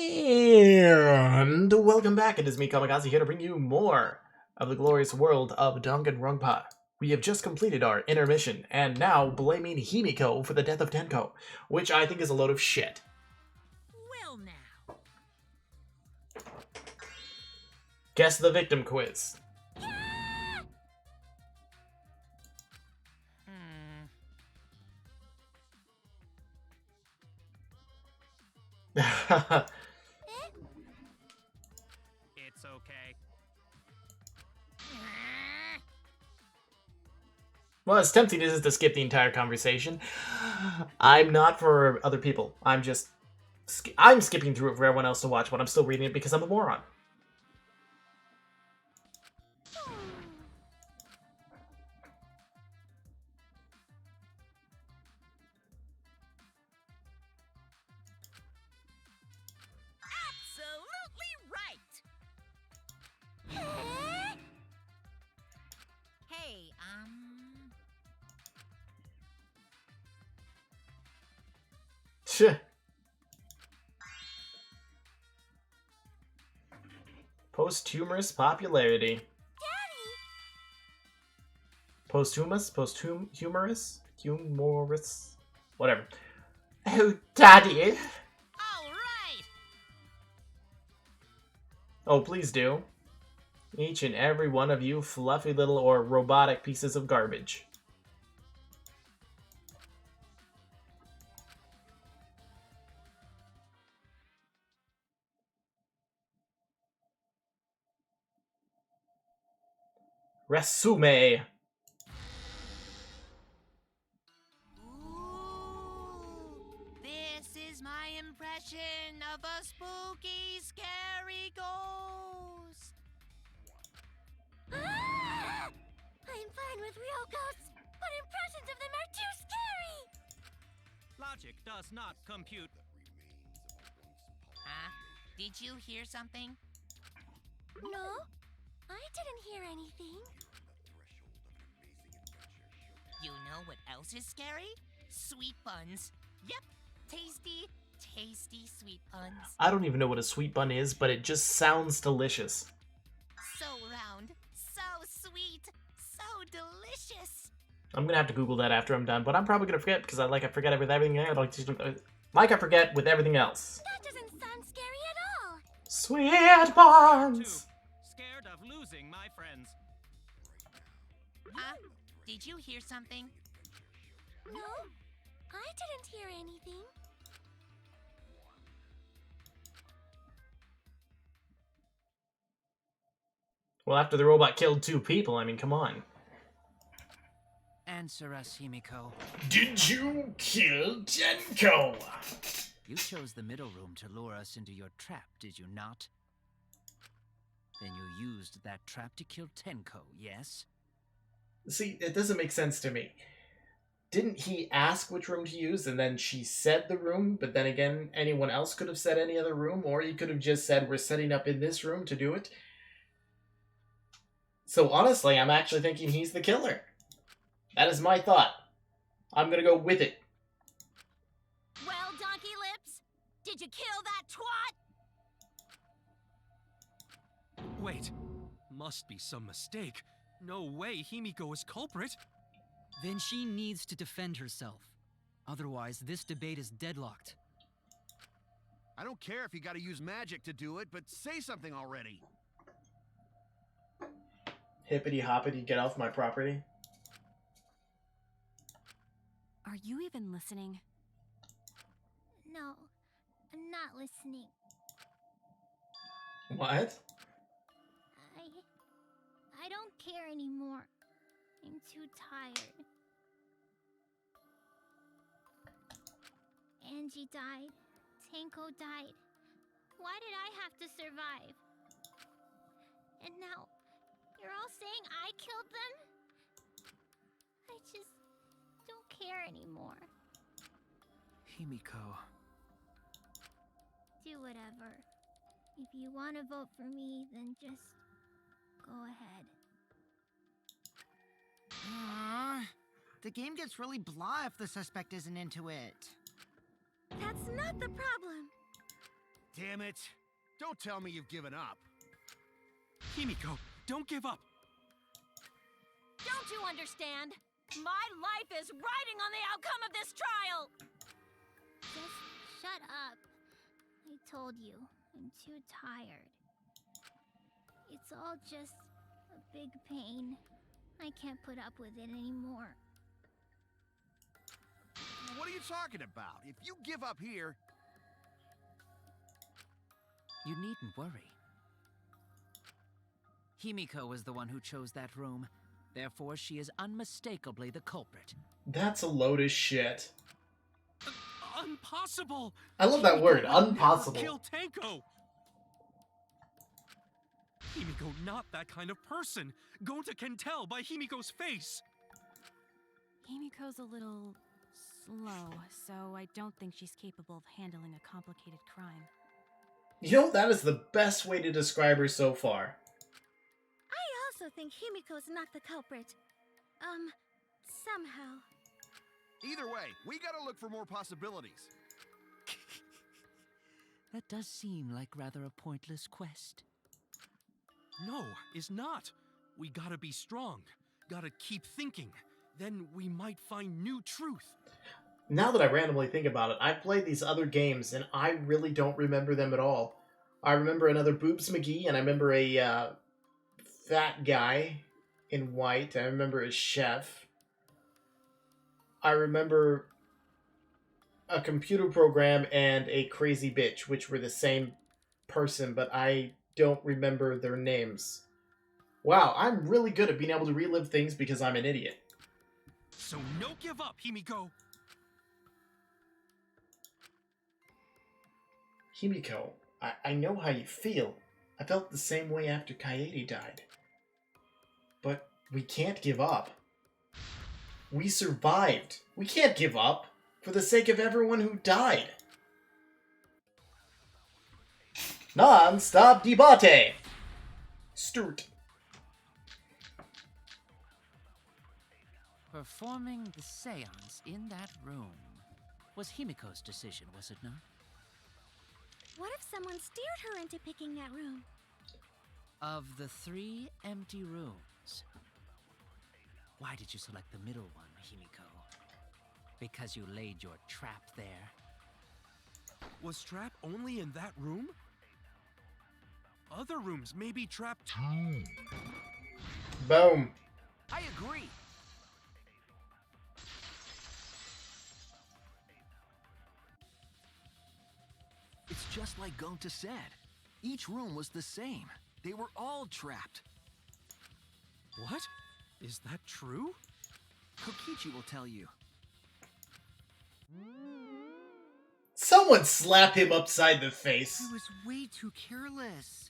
And welcome back. It is me, Kamikaze, here to bring you more of the glorious world of Danganronpa. We have just completed our intermission, and now blaming Himiko for the death of Tenko, which I think is a load of shit. Well now. Guess the victim quiz. It's okay. Well, as tempting as it is to skip the entire conversation, I'm not for other people. I'm skipping through it for everyone else to watch, but I'm still reading it because I'm a moron. Absolutely right. Hey, Posthumous popularity. Daddy. Humorous? Whatever. Oh, Daddy! All right. Oh, please do. Each and every one of you fluffy little or robotic pieces of garbage. Resume. Ooh, this is my impression of a spooky, scary ghost. I'm fine with real ghosts, but impressions of them are too scary. Logic does not compute. Huh? Did you hear something? No, I didn't hear anything. You know what else is scary? Sweet buns. Yep, tasty, tasty sweet buns. I don't even know what a sweet bun is, but it just sounds delicious. So round, so sweet, so delicious. I'm gonna have to Google that after I'm done, but I'm probably gonna forget because I forget everything. I forget with everything else. That doesn't sound scary at all. Sweet buns. Scared of losing my friends. Huh? Did you hear something? No, I didn't hear anything. Well, after the robot killed 2 people, I mean, come on. Answer us, Himiko. Did you kill Tenko? You chose the middle room to lure us into your trap, did you not? Then you used that trap to kill Tenko, yes? See, it doesn't make sense to me. Didn't he ask which room to use, and then she said the room, but then again, anyone else could have said any other room, or he could have just said, we're setting up in this room to do it? So honestly, I'm actually thinking he's the killer. That is my thought. I'm gonna go with it. Well, Donkey Lips, did you kill that twat? Wait, must be some mistake. No way Himiko is culprit. Then she needs to defend herself. Otherwise, this debate is deadlocked. I don't care if you gotta use magic to do it, but say something already. Hippity hoppity, get off my property. Are you even listening? No, I'm not listening. What? I don't care anymore. I'm too tired. Angie died. Tenko died. Why did I have to survive? And now, you're all saying I killed them? I just don't care anymore. Himiko. Do whatever. If you want to vote for me, then just go ahead. The game gets really blah if the suspect isn't into it. That's not the problem. Damn it. Don't tell me you've given up. Himiko, don't give up. Don't you understand? My life is riding on the outcome of this trial! Just shut up. I told you, I'm too tired. It's all just a big pain. I can't put up with it anymore. What are you talking about? If you give up here... You needn't worry. Himiko was the one who chose that room. Therefore, she is unmistakably the culprit. That's a load of shit. Impossible! I love that Himiko word, would never impossible. Kill Tenko! Himiko not that kind of person. Gonta can tell by Himiko's face. Himiko's a little slow, so I don't think she's capable of handling a complicated crime. You know, that is the best way to describe her so far. I also think Himiko's not the culprit. Somehow. Either way, we gotta look for more possibilities. That does seem like rather a pointless quest. No, is not. We gotta be strong. Gotta keep thinking. Then we might find new truth. Now that I randomly think about it, I've played these other games and I really don't remember them at all. I remember another Boobs McGee, and I remember a fat guy in white. I remember a chef. I remember a computer program and a crazy bitch, which were the same person, but I don't remember their names. Wow, I'm really good at being able to relive things because I'm an idiot. So no give up, Himiko. Himiko, I know how you feel. I felt the same way after Kaede died. But we can't give up. We survived. We can't give up for the sake of everyone who died. Non-stop debate. Sturt. Performing the seance in that room was Himiko's decision, was it not? What if someone steered her into picking that room? Of the 3 empty rooms, why did you select the middle one, Himiko? Because you laid your trap there? Was trap only in that room? Other rooms may be trapped too. Boom. I agree. It's just like Gonta said. Each room was the same. They were all trapped. What? Is that true? Kokichi will tell you. Someone slap him upside the face. I was way too careless.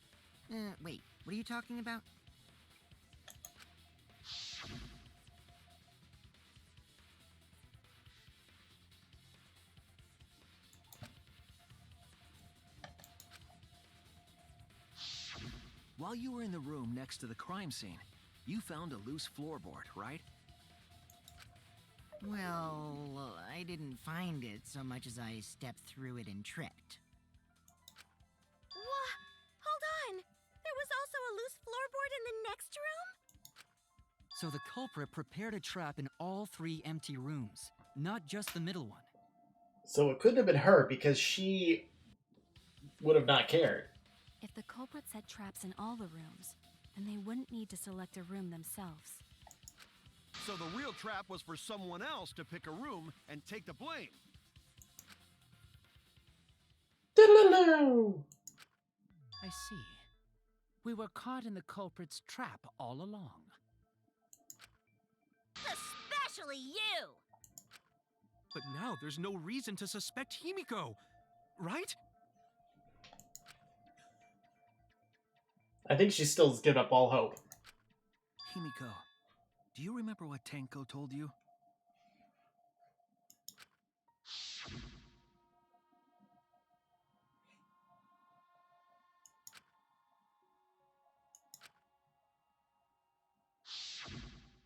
Wait, what are you talking about? While you were in the room next to the crime scene, you found a loose floorboard, right? Well, I didn't find it so much as I stepped through it and tripped. What? Hold on! There was also a loose floorboard in the next room? So the culprit prepared a trap in all 3 empty rooms, not just the middle one. So it couldn't have been her because she would have not cared. If the culprit set traps in all the rooms, then they wouldn't need to select a room themselves. So the real trap was for someone else to pick a room and take the blame. Diddle-oo. I see. We were caught in the culprit's trap all along. Especially you! But now there's no reason to suspect Himiko, right? I think she still has given up all hope. Himiko, do you remember what Tenko told you?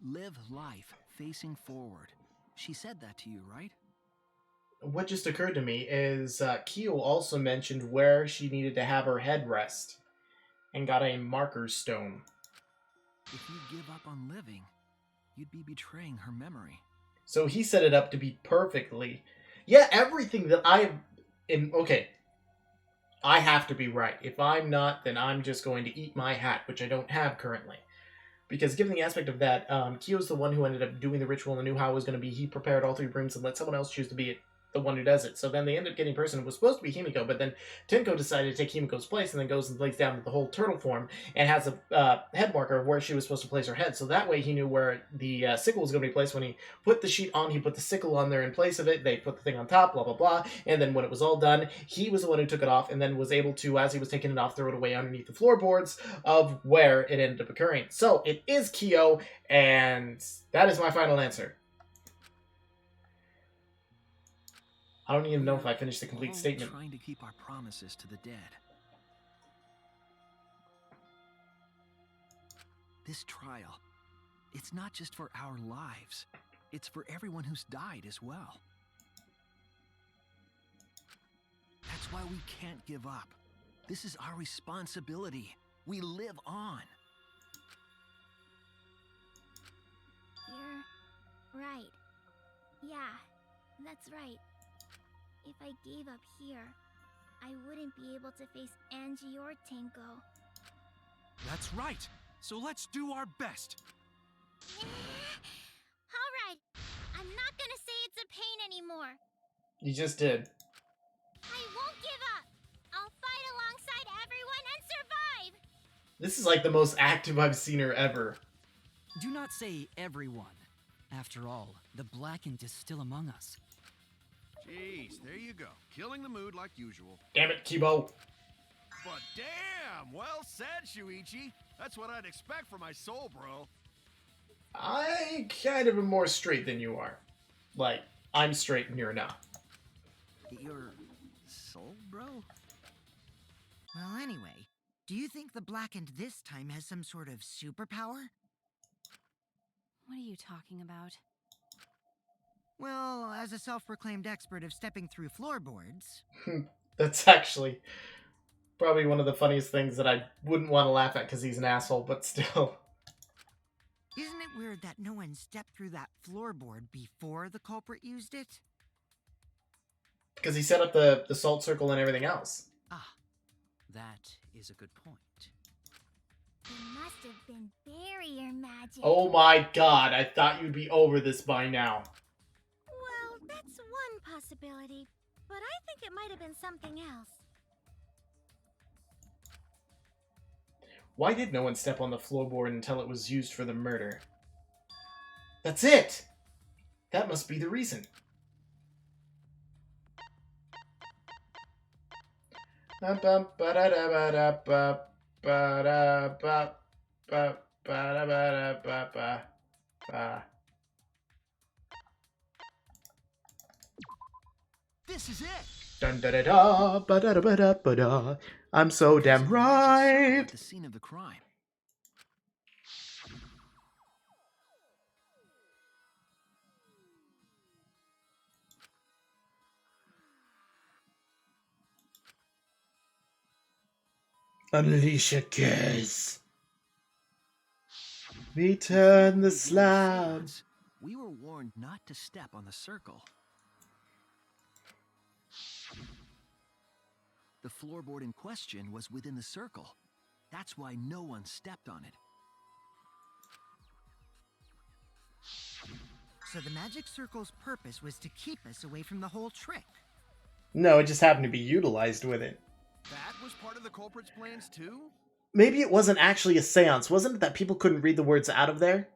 Live life facing forward. She said that to you, right? what just occurred to me is Kyo also mentioned where she needed to have her head rest and got a marker stone. If you give up on living, you'd be betraying her memory. So he set it up to be perfectly. Yeah, everything that I am. Okay. I have to be right. If I'm not, then I'm just going to eat my hat, which I don't have currently. Because given the aspect of that, Kyo's the one who ended up doing the ritual and knew how it was going to be. He prepared all 3 rooms and let someone else choose to be the one who does it. So then they end up getting a person who was supposed to be Himiko, but then Tenko decided to take Himiko's place and then goes and lays down with the whole turtle form and has a head marker of where she was supposed to place her head. So that way he knew where the sickle was going to be placed. When he put the sheet on, he put the sickle on there in place of it. They put the thing on top, blah, blah, blah. And then when it was all done, he was the one who took it off and then was able to, as he was taking it off, throw it away underneath the floorboards of where it ended up occurring. So it is Kyo, and that is my final answer. I don't even know if I finished the complete statement. Trying to keep our promises to the dead. This trial, it's not just for our lives. It's for everyone who's died as well. That's why we can't give up. This is our responsibility. We live on. You're right. Yeah, that's right. If I gave up here, I wouldn't be able to face Angie or Tenko. That's right. So let's do our best. Alright, I'm not gonna say it's a pain anymore. You just did. I won't give up. I'll fight alongside everyone and survive. This is like the most active I've seen her ever. Do not say everyone. After all, the Blackened is still among us. Jeez, there you go. Killing the mood like usual. Damn it, Kibo. But damn, well said, Shuichi. That's what I'd expect from my soul, bro. I kind of am more straight than you are. Like, I'm straight and you're not. Your soul, bro? Well, anyway, do you think the Blackened this time has some sort of superpower? What are you talking about? Well, as a self-proclaimed expert of stepping through floorboards... That's actually probably one of the funniest things that I wouldn't want to laugh at because he's an asshole, but still. Isn't it weird that no one stepped through that floorboard before the culprit used it? Because he set up the salt circle and everything else. Ah, that is a good point. It must have been barrier magic. Oh my god, I thought you'd be over this by now. Well, that's one possibility, but I think it might have been something else. Why did no one step on the floorboard until it was used for the murder? That's it! That must be the reason. This is it! Dun da da da ba da da ba da ba da. I'm so damn right. At the scene of the crime. Unleash a curse. Return the slab. We were warned not to step on the circle. The floorboard in question was within the circle. That's why no one stepped on it. So the magic circle's purpose was to keep us away from the whole trick. No, it just happened to be utilized with it. That was part of the culprit's plans too? Maybe it wasn't actually a seance. Wasn't it that people couldn't read the words out of there?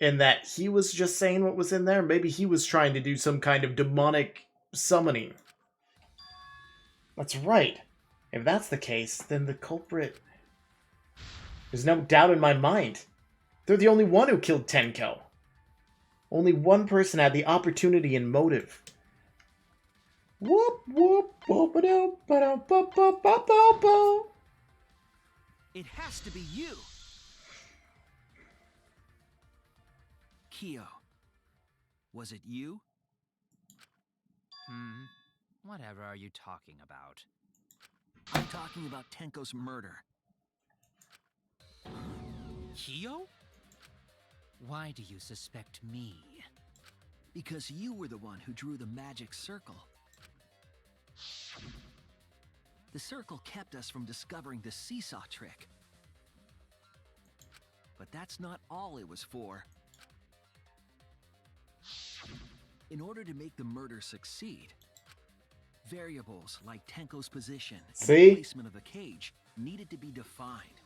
And that he was just saying what was in there? Maybe he was trying to do some kind of demonic summoning. That's right. If that's the case, then the culprit... There's no doubt in my mind. They're the only one who killed Tenko. Only one person had the opportunity and motive. Whoop, whoop, whoop, ba-doo, ba-doo, ba-ba-ba-ba-ba. It has to be you! Kyo, was it you? Whatever are you talking about? I'm talking about Tenko's murder. Kyo? Why do you suspect me? Because you were the one who drew the magic circle. The circle kept us from discovering the seesaw trick. But that's not all it was for. In order to make the murder succeed, variables like Tenko's position and the placement of the cage needed to be defined.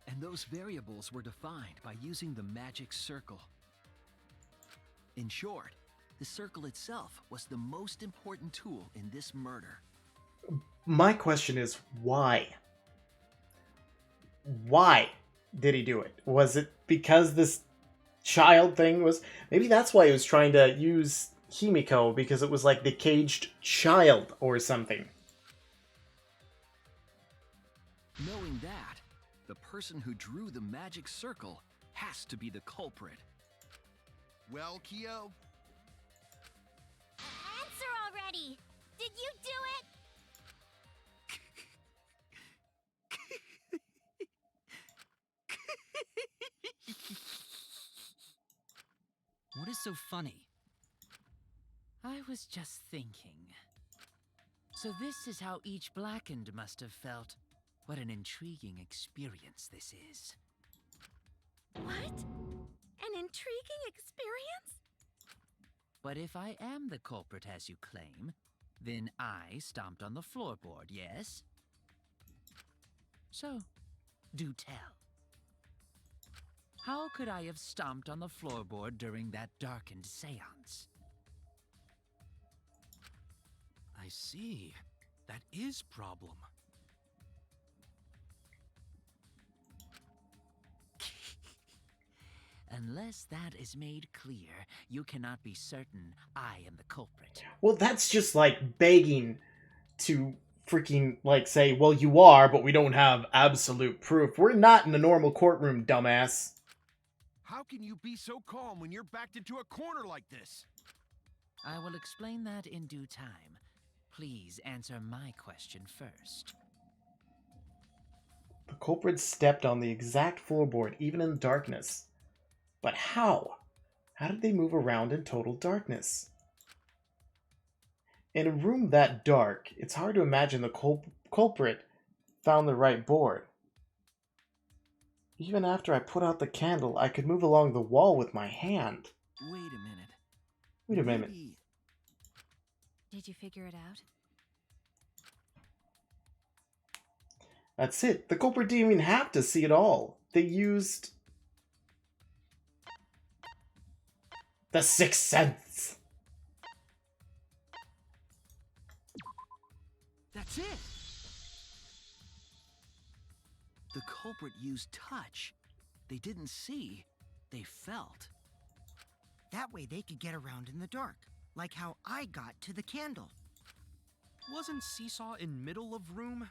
And those variables were defined by using the magic circle. In short, the circle itself was the most important tool in this murder. My question is, why? Why did he do it? Was it because this child thing was... Maybe that's why he was trying to use Himiko, because it was like the caged child or something. Knowing that, the person who drew the magic circle has to be the culprit. Well, Kyo? Answer already! Did you do it? What is so funny? I was just thinking. So this is how each Blackened must have felt. What an intriguing experience this is. What? An intriguing experience? But if I am the culprit as you claim, then I stomped on the floorboard, yes? So, do tell. How could I have stomped on the floorboard during that darkened seance? I see. That is problem. Unless that is made clear, you cannot be certain I am the culprit. Well, that's just like begging to freaking, like, say, well, you are, but we don't have absolute proof. We're not in a normal courtroom, dumbass. How can you be so calm when you're backed into a corner like this? I will explain that in due time. Please answer my question first. The culprit stepped on the exact floorboard, even in the darkness. But how? How did they move around in total darkness? In a room that dark, it's hard to imagine the culprit found the right board. Even after I put out the candle, I could move along the wall with my hand. Wait a minute. Wait a minute. Maybe... Did you figure it out? That's it. The culprit didn't even have to see it all. They used... the Sixth Sense. That's it! The culprit used touch. They didn't see, they felt. That way they could get around in the dark, like how I got to the candle. Wasn't Seesaw in middle of room?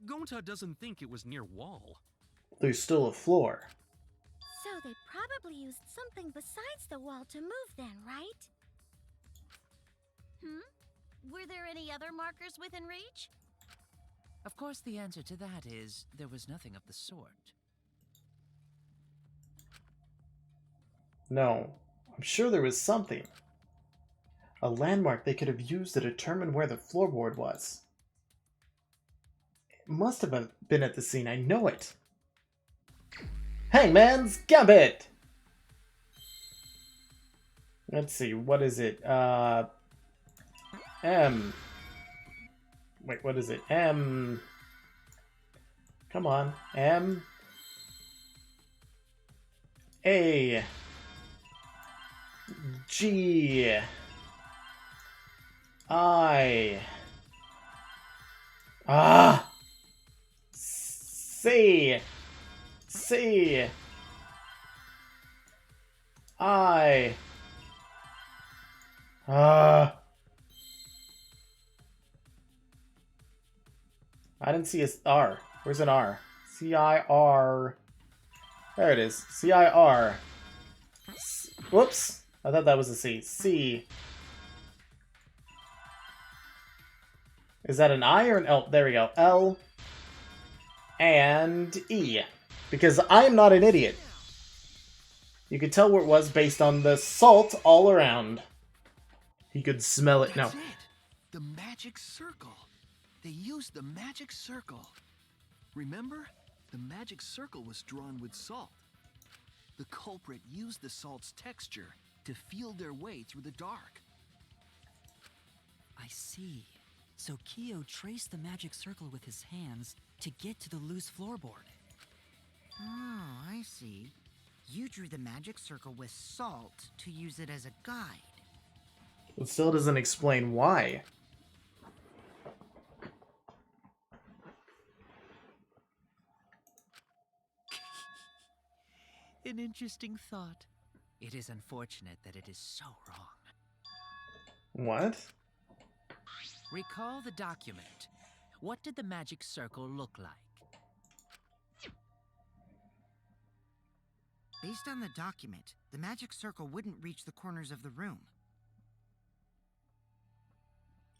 Gonta doesn't think it was near wall. There's still a floor. So they probably used something besides the wall to move then, right? Were there any other markers within reach? Of course, the answer to that is there was nothing of the sort. No, I'm sure there was something. A landmark they could have used to determine where the floorboard was. It must have been at the scene, I know it. Hangman's Gambit! Let's see, what is it? M. Wait, what is it? M. Come on. M. A. G. I. C. C. I. I didn't see a R. Where's an R? C-I-R. There it is. C-I-R. Whoops. I thought that was a C. C. Is that an I or an L? There we go. L and E. Because I am not an idiot. You could tell where it was based on the salt all around. He could smell it. That's No. it. The magic circle. They used the magic circle. Remember? The magic circle was drawn with salt. The culprit used the salt's texture to feel their way through the dark. I see. So Kyo traced the magic circle with his hands to get to the loose floorboard. Oh, I see. You drew the magic circle with salt to use it as a guide. It still doesn't explain why. An interesting thought. It is unfortunate that it is so wrong. What? Recall the document. What did the magic circle look like? Based on the document, the magic circle wouldn't reach the corners of the room.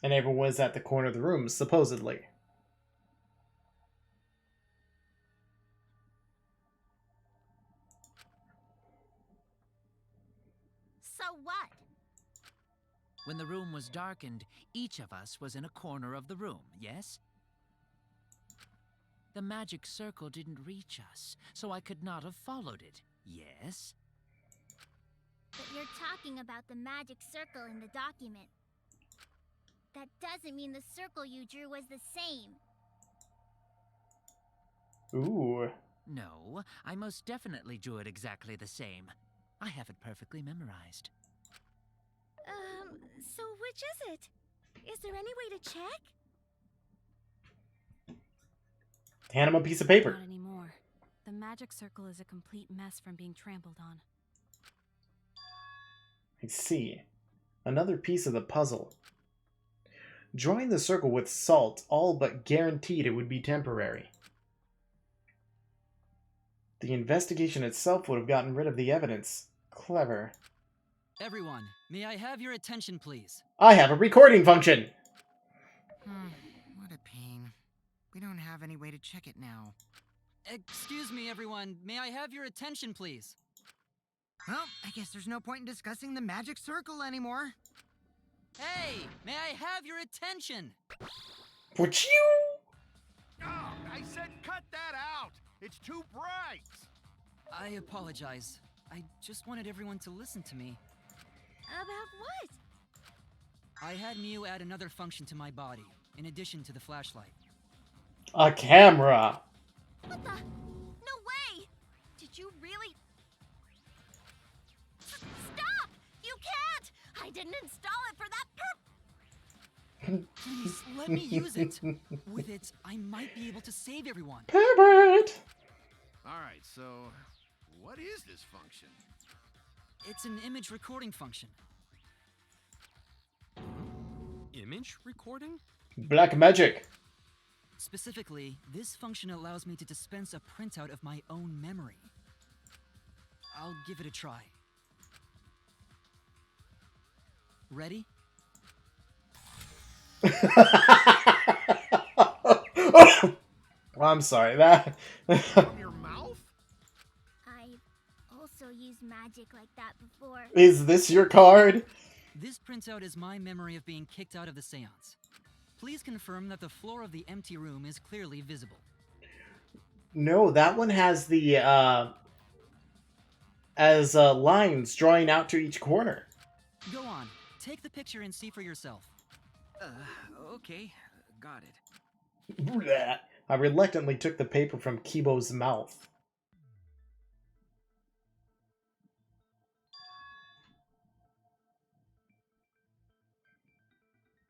And everyone was at the corner of the room, supposedly. So what? When the room was darkened, each of us was in a corner of the room, yes? The magic circle didn't reach us, so I could not have followed it, yes? But you're talking about the magic circle in the document. That doesn't mean the circle you drew was the same. Ooh. No, I most definitely drew it exactly the same. I have it perfectly memorized. So which is it? Is there any way to check? Hand him a piece of paper. Not anymore. The magic circle is a complete mess from being trampled on. I see. Another piece of the puzzle. Drawing the circle with salt all but guaranteed it would be temporary. The investigation itself would have gotten rid of the evidence. Clever. Everyone, may I have your attention, please? I have a recording function! What a pain. We don't have any way to check it now. Excuse me, everyone. May I have your attention, please? Well, I guess there's no point in discussing the magic circle anymore. Hey, may I have your attention? Would you? Oh, I said cut that out! It's too bright! I apologize. I just wanted everyone to listen to me. About what? I had Mew add another function to my body, in addition to the flashlight. A camera! What the? No way! Did you really? Stop! You can't! I didn't install it for that Please, let me use it. With it, I might be able to save everyone. Pervert! Alright, so what is this function? It's an image recording function. Image recording? Black magic. Specifically, this function allows me to dispense a printout of my own memory. I'll give it a try. Ready? I'm sorry, that... From your mouth? I've also used magic like that before. Is this your card? This printout is my memory of being kicked out of the seance. Please confirm that the floor of the empty room is clearly visible. No, that one has the, lines drawing out to each corner. Go on, take the picture and see for yourself. Okay. Got it. Bleh. I reluctantly took the paper from Kibo's mouth.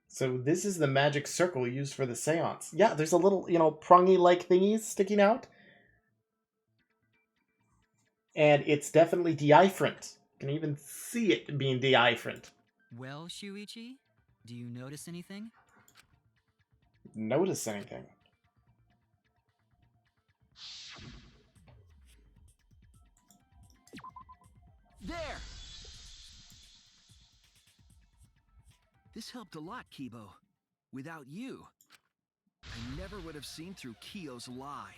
So this is the magic circle used for the seance. Yeah, there's a little, prongy-like thingies sticking out. And it's definitely diaphragm. You can even see it being diaphragm. Well, Shuichi, do you notice anything? Notice anything? There! This helped a lot, Kibo. Without you, I never would have seen through Kyo's lie.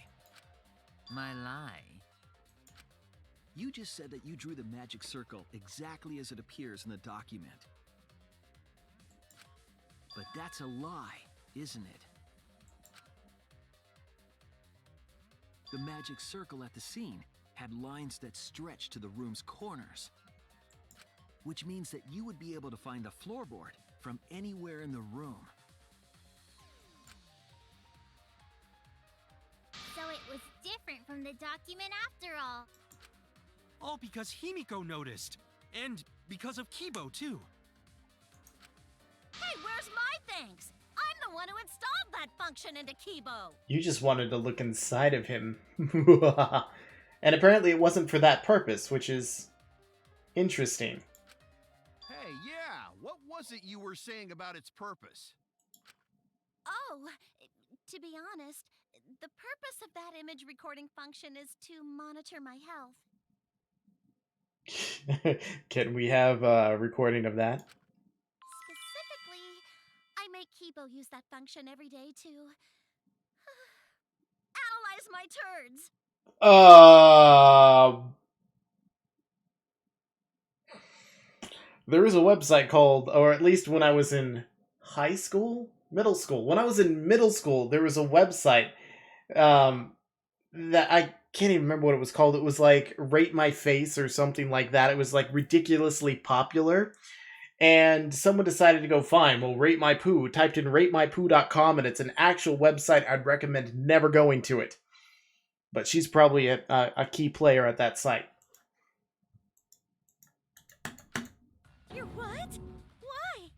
My lie? You just said that you drew the magic circle exactly as it appears in the document. But that's a lie, isn't it? The magic circle at the scene had lines that stretched to the room's corners, which means that you would be able to find the floorboard from anywhere in the room. So it was different from the document after all. All because Himiko noticed. And because of Kibo, too. Hey, where's my thanks? I'm the one who installed that function into Kibo. You just wanted to look inside of him. And apparently it wasn't for that purpose, which is interesting. Hey, yeah, what was it you were saying about its purpose? Oh, to be honest, the purpose of that image recording function is to monitor my health. Can we have a recording of that? Specifically, I make Kibo use that function every day to analyze my turds. There was a website called, or at least when I was in high school? Middle school. When I was in middle school, there was a website that I can't even remember what it was called. It was like Rate My Face or something like that. It was like ridiculously popular. And someone decided to go, fine, well, Rate My Poo. Typed in ratemypoo.com, and it's an actual website. I'd recommend never going to it. But she's probably a key player at that site. You're what? Why?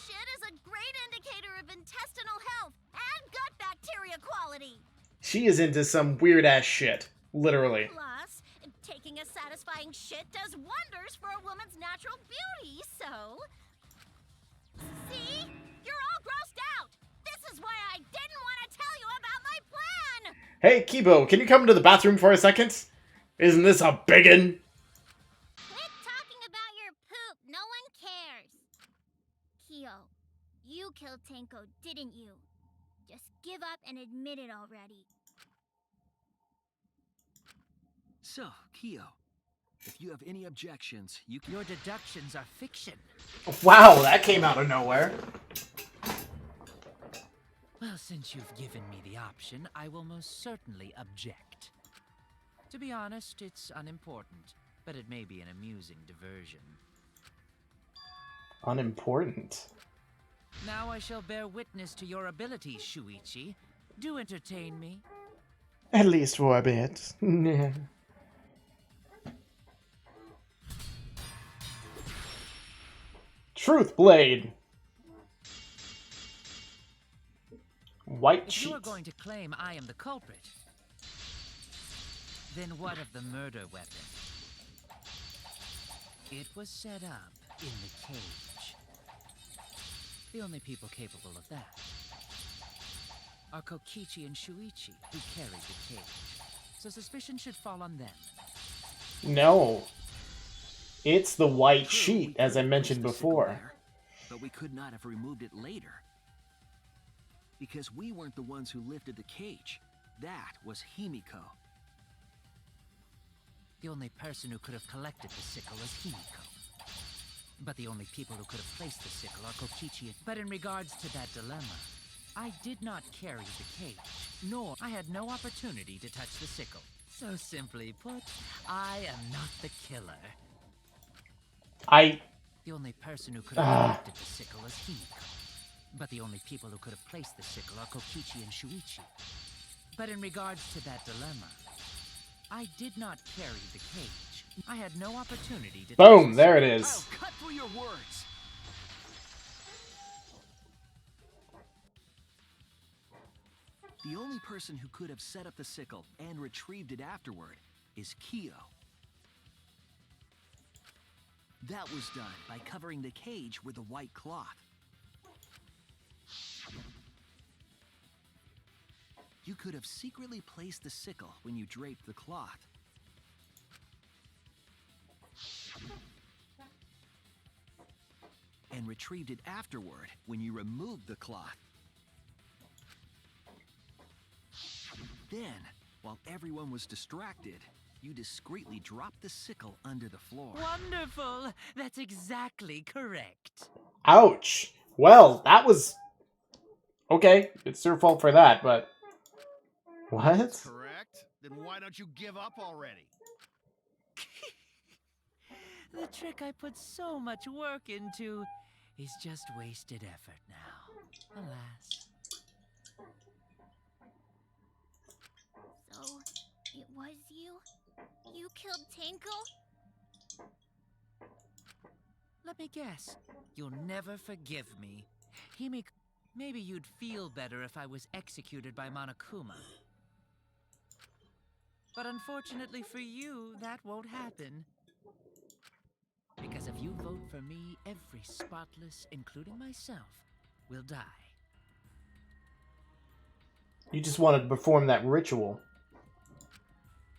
Shit is a great indicator of intestinal health and gut bacteria quality. She is into some weird-ass shit. Literally. Plus, taking a satisfying shit does wonders for a woman's natural beauty, so... See? You're all grossed out! This is why I didn't want to tell you about my plan! Hey, Kibo, can you come to the bathroom for a second? Isn't this a biggin? Quit talking about your poop. No one cares. Kyo, you killed Tenko, didn't you? Just give up and admit it already. So, Kyo, if you have any objections, you can... Your deductions are fiction. Wow, that came out of nowhere. Well, since you've given me the option, I will most certainly object. To be honest, it's unimportant, but it may be an amusing diversion. Unimportant? Now I shall bear witness to your abilities, Shuichi. Do entertain me. At least for a bit. Truth Blade. White If sheet. you are going to claim I am the culprit, then what of the murder weapon? It was set up in the cage. The only people capable of that are Kokichi and Shuichi, who carried the cage. So suspicion should fall on them. No. It's the white True, sheet, we as I could mentioned place the sickle before. there, but we could not have removed it later. Because we weren't the ones who lifted the cage. That was Himiko. The only person who could have collected the sickle is Himiko. But the only people who could have placed the sickle are Kokichi and... But in regards to that dilemma, I did not carry the cage, nor I had no opportunity to touch the sickle. So simply put, I am not the killer. The only person who could have collected the sickle is Himiko. But the only people who could have placed the sickle are Kokichi and Shuichi. But in regards to that dilemma, I did not carry the cage. I had no opportunity to... Boom, there it is. I'll cut through your words. The only person who could have set up the sickle and retrieved it afterward is Kyo. That was done by covering the cage with a white cloth. You could have secretly placed the sickle when you draped the cloth. and retrieved it afterward when you removed the cloth. Then, while everyone was distracted, you discreetly dropped the sickle under the floor. Wonderful! That's exactly correct. Ouch. Well, that was... Okay, it's your fault for that, but... What? That's correct. Then why don't you give up already? The trick I put so much work into is just wasted effort now. Alas. So, it was you? You killed Tenko? Let me guess. You'll never forgive me. Himiko, maybe you'd feel better if I was executed by Monokuma. But unfortunately for you, that won't happen. Because if you vote for me, every spotless, including myself, will die. You just wanted to perform that ritual.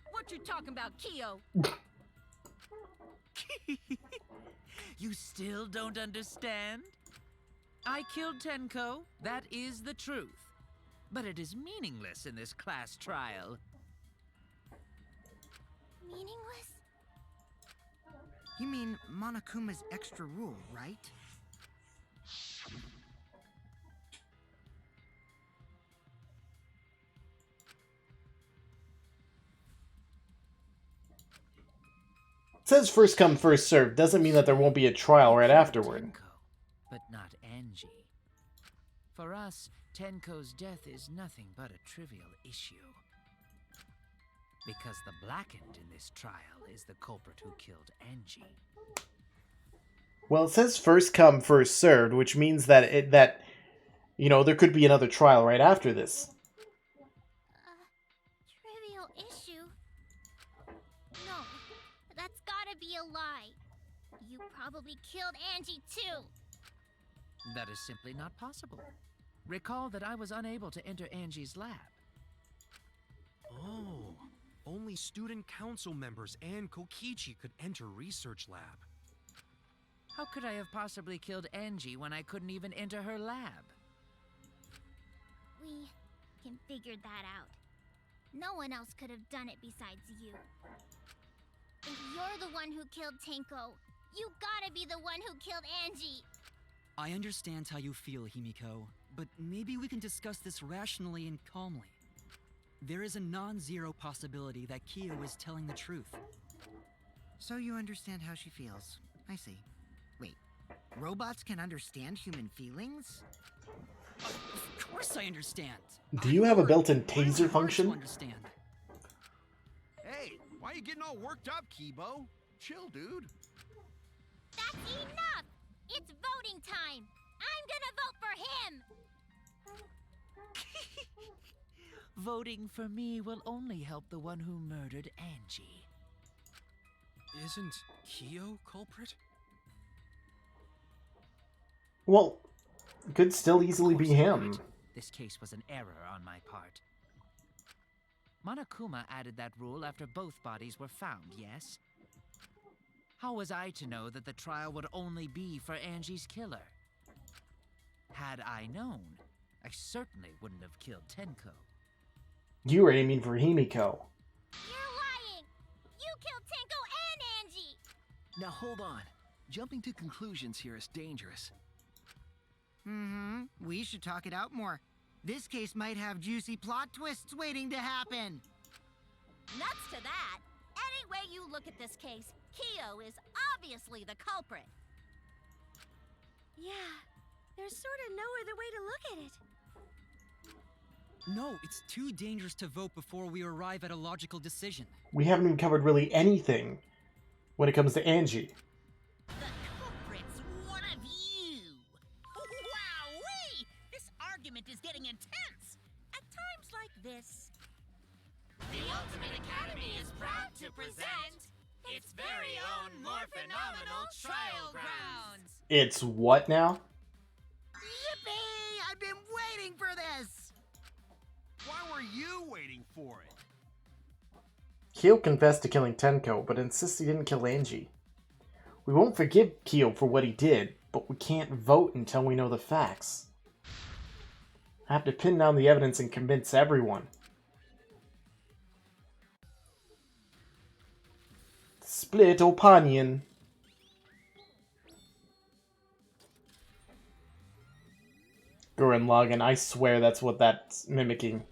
What you talking about, Kyo? You still don't understand? I killed Tenko, that is the truth. But it is meaningless in this class trial. Meaningless? You mean Monokuma's extra rule, right? It says first come, first served. Doesn't mean that there won't be a trial right afterward. Tenko, but not Angie. For us, Tenko's death is nothing but a trivial issue. Because the Blackened in this trial is the culprit who killed Angie. Well, it says first come, first served, which means that there could be another trial right after this. Trivial issue? No, that's gotta be a lie. You probably killed Angie too. That is simply not possible. Recall that I was unable to enter Angie's lab. Oh, only student council members and Kokichi could enter research lab. How could I have possibly killed Angie when I couldn't even enter her lab? We can figure that out. No one else could have done it besides you. If you're the one who killed Tenko, you gotta be the one who killed Angie. I understand how you feel, Himiko, but maybe we can discuss this rationally and calmly. There is a non-zero possibility that Kyo is telling the truth. So you understand how she feels. I see. Wait, robots can understand human feelings? Of course I understand. Do you have a built-in taser function? Understand. Hey, why are you getting all worked up, Kibo? Chill, dude. That's enough! It's voting time! I'm gonna vote for him! Voting for me will only help the one who murdered Angie. Isn't Kyo culprit? Well, it could still easily be him. This case was an error on my part. Monokuma added that rule after both bodies were found, yes? How was I to know that the trial would only be for Angie's killer? Had I known, I certainly wouldn't have killed Tenko. You were aiming for Himiko. You're lying! You killed Tenko and Angie! Now hold on. Jumping to conclusions here is dangerous. We should talk it out more. This case might have juicy plot twists waiting to happen. Nuts to that! Any way you look at this case, Kyo is obviously the culprit. Yeah, there's sort of no other way to look at it. No, it's too dangerous to vote before we arrive at a logical decision. We haven't even covered really anything when it comes to Angie. The culprit's one of you! Wowee! This argument is getting intense! At times like this, the Ultimate Academy is proud to present its very own more phenomenal trial grounds! It's what now? Yippee! I've been waiting for this! Why were you waiting for it? Kyo confessed to killing Tenko, but insists he didn't kill Angie. We won't forgive Kyo for what he did, but we can't vote until we know the facts. I have to pin down the evidence and convince everyone. Split opinion. Gurren Lagann, I swear that's what that's mimicking.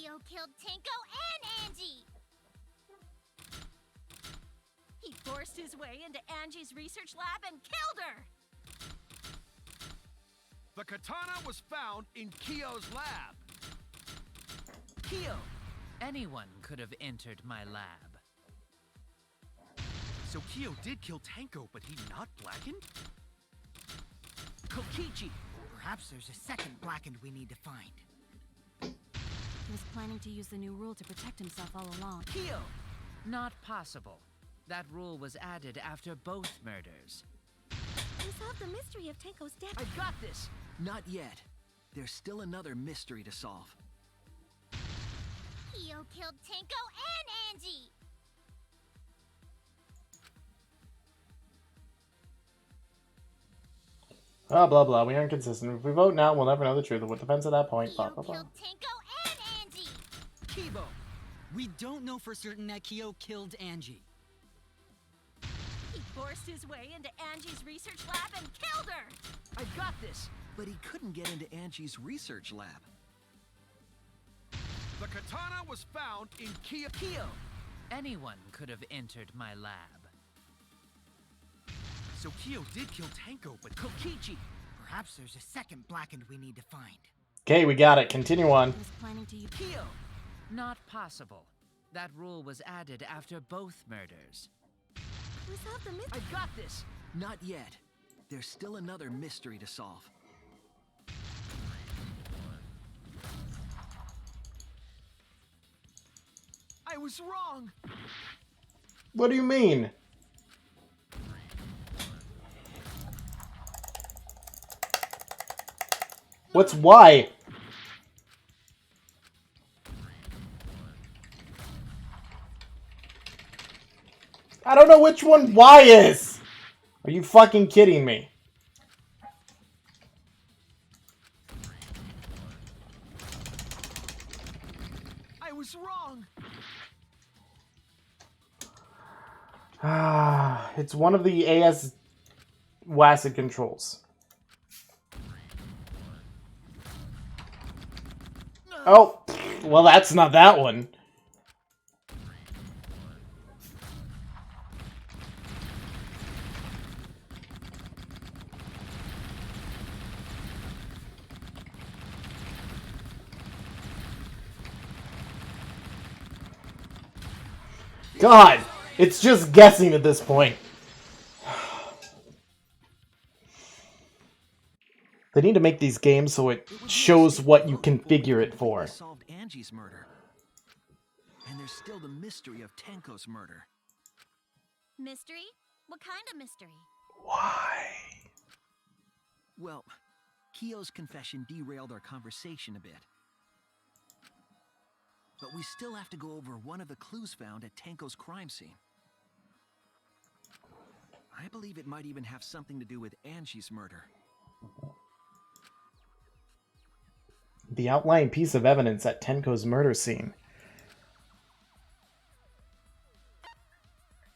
Kyo killed Tenko and Angie! He forced his way into Angie's research lab and killed her! The katana was found in Kyo's lab. Kyo! Anyone could have entered my lab. So Kyo did kill Tenko, but he not blackened? Kokichi! Perhaps there's a second blackened we need to find. He was planning to use the new rule to protect himself all along. Kyo! Not possible. That rule was added after both murders. We solved the mystery of Tenko's death. I've got this! Not yet. There's still another mystery to solve. Kyo killed Tenko and Angie! Blah, blah, blah. We aren't consistent. If we vote now, we'll never know the truth of what defends at that point. Blah, blah, Kyo blah. killed Tenko and Angie! Kibo! We don't know for certain that Kyo killed Angie. He forced his way into Angie's research lab and killed her! I've got this! But he couldn't get into Angie's research lab. The katana was found in Kyo. Anyone could have entered my lab. So Kyo did kill Tenko, but Kokichi! Perhaps there's a second blackened we need to find. Okay, we got it. Continue on. He was planning to use Kyo! Not possible. That rule was added after both murders. We solved the mystery. I've got this! Not yet. There's still another mystery to solve. I was wrong! What do you mean? What's why? I don't know which one Y is! Are you fucking kidding me? I was wrong! Ah, it's one of the AS WASD controls. Oh, well, that's not that one. God, it's just guessing at this point. They need to make these games so it shows what you configure it for. Solved Angie's murder. And there's still the mystery of Tenko's murder. Mystery? What kind of mystery? Why? Well, Kyo's confession derailed our conversation a bit. But we still have to go over one of the clues found at Tenko's crime scene. I believe it might even have something to do with Angie's murder. The outlying piece of evidence at Tenko's murder scene.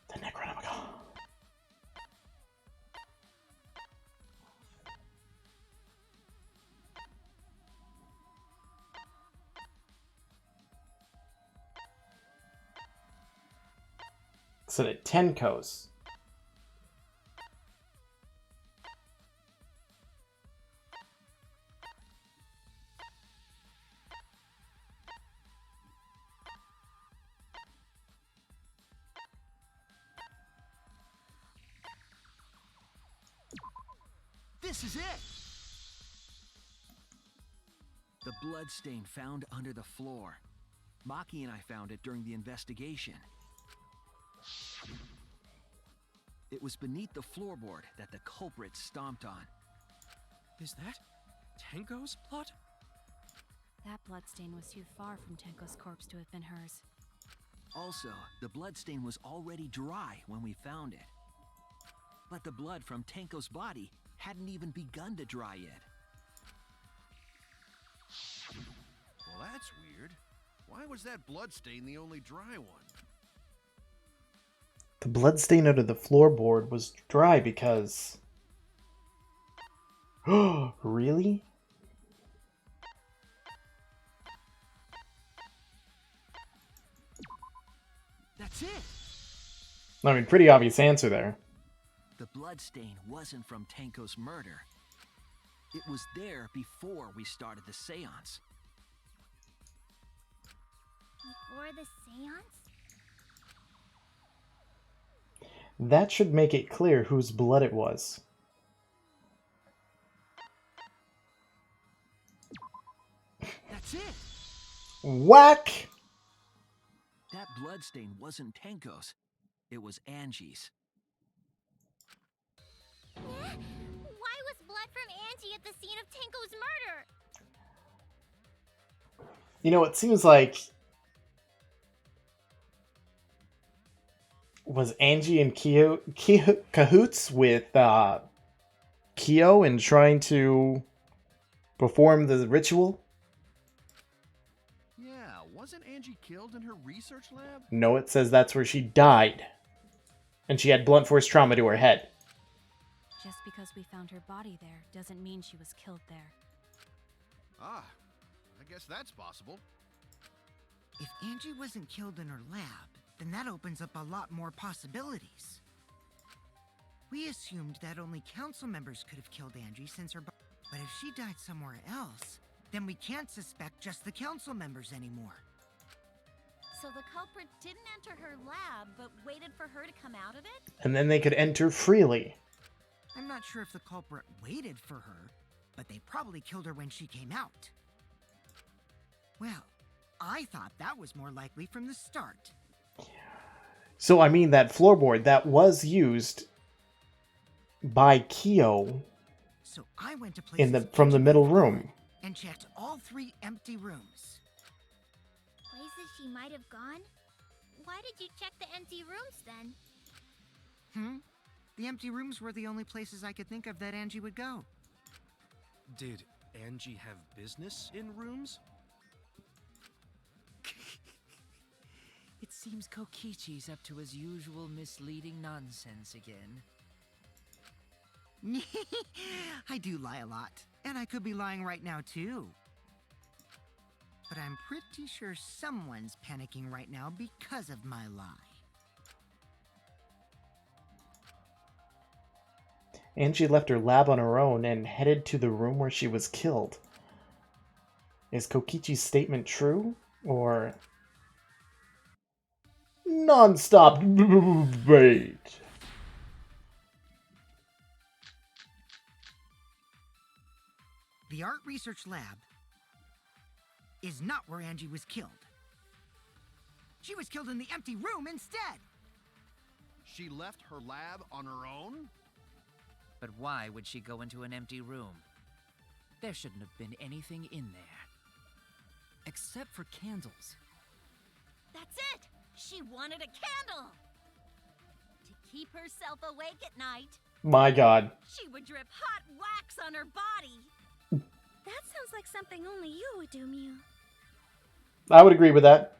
The Necronomicon. So the Tenko's. This is it! bloodstain found under the floor. Maki and I found it during the investigation. It was beneath the floorboard that the culprit stomped on. Is that Tenko's blood? That bloodstain was too far from Tenko's corpse to have been hers. Also, the bloodstain was already dry when we found it. But the blood from Tenko's body hadn't even begun to dry yet. Well, that's weird. Why was that bloodstain the only dry one? The bloodstain under the floorboard was dry because... Really? That's it! I mean, pretty obvious answer there. The bloodstain wasn't from Tenko's murder. It was there before we started the seance. Before the seance? That should make it clear whose blood it was. That's it! Whack! That bloodstain wasn't Tenko's. It was Angie's. Why was blood from Angie at the scene of Tenko's murder? You know, it seems like... Was Angie and Kyo cahoots with Kyo in trying to perform the ritual? Yeah, wasn't Angie killed in her research lab? No, it says that's where she died. And she had blunt force trauma to her head. Just because we found her body there doesn't mean she was killed there. Ah, I guess that's possible. If Angie wasn't killed in her lab, then that opens up a lot more possibilities. We assumed that only council members could have killed Angie since her body. But if she died somewhere else, then we can't suspect just the council members anymore. So the culprit didn't enter her lab, but waited for her to come out of it? And then they could enter freely. I'm not sure if the culprit waited for her, but they probably killed her when she came out. Well, I thought that was more likely from the start. So, I mean, that floorboard, that was used by Kyo So I went to in places from the middle room. and checked all 3 empty rooms. Places she might have gone? Why did you check the empty rooms then? The empty rooms were the only places I could think of that Angie would go. Did Angie have business in rooms? It seems Kokichi's up to his usual misleading nonsense again. I do lie a lot, and I could be lying right now too. But I'm pretty sure someone's panicking right now because of my lie. Angie left her lab on her own and headed to the room where she was killed. Is Kokichi's statement true? Or... non-stop debate? The art research lab is not where Angie was killed. She was killed in the empty room instead. She left her lab on her own? But why would she go into an empty room? There shouldn't have been anything in there. Except for candles. That's it! She wanted a candle! To keep herself awake at night, My god. she would drip hot wax on her body. That sounds like something only you would do, Mew. I would agree with that.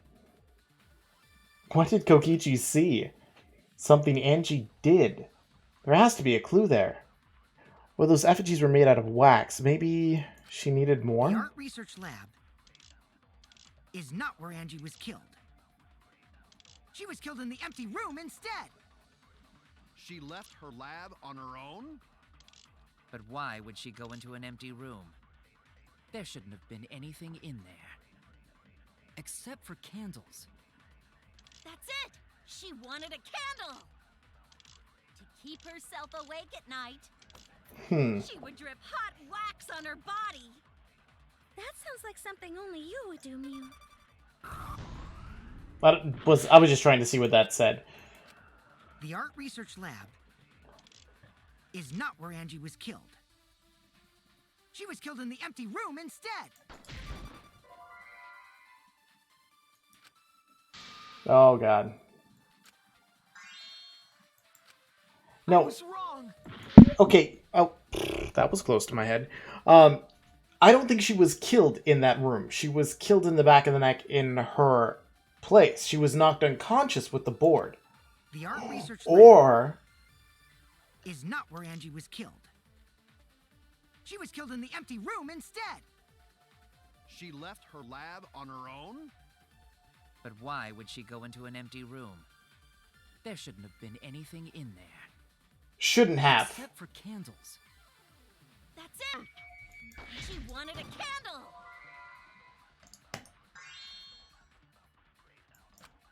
What did Kokichi see? Something Angie did. There has to be a clue there. Well, those effigies were made out of wax. Maybe she needed more? The art research lab is not where Angie was killed. She was killed in the empty room instead. She left her lab on her own? But why would she go into an empty room? There shouldn't have been anything in there. Except for candles. That's it! She wanted a candle! To keep herself awake at night, she would drip hot wax on her body. That sounds like something only you would do, Mew. I was just trying to see what that said. The art research lab is not where Angie was killed. She was killed in the empty room instead. Oh god. No. I was wrong. Okay. Oh, that was close to my head. I don't think she was killed in that room. She was killed in the back of the neck in her place. She was knocked unconscious with the board. The art research Or is not where Angie was killed. She was killed in the empty room instead. She left her lab on her own? But why would she go into an empty room? There shouldn't have been anything in there. shouldn't have. Except for candles. That's it! She wanted a candle!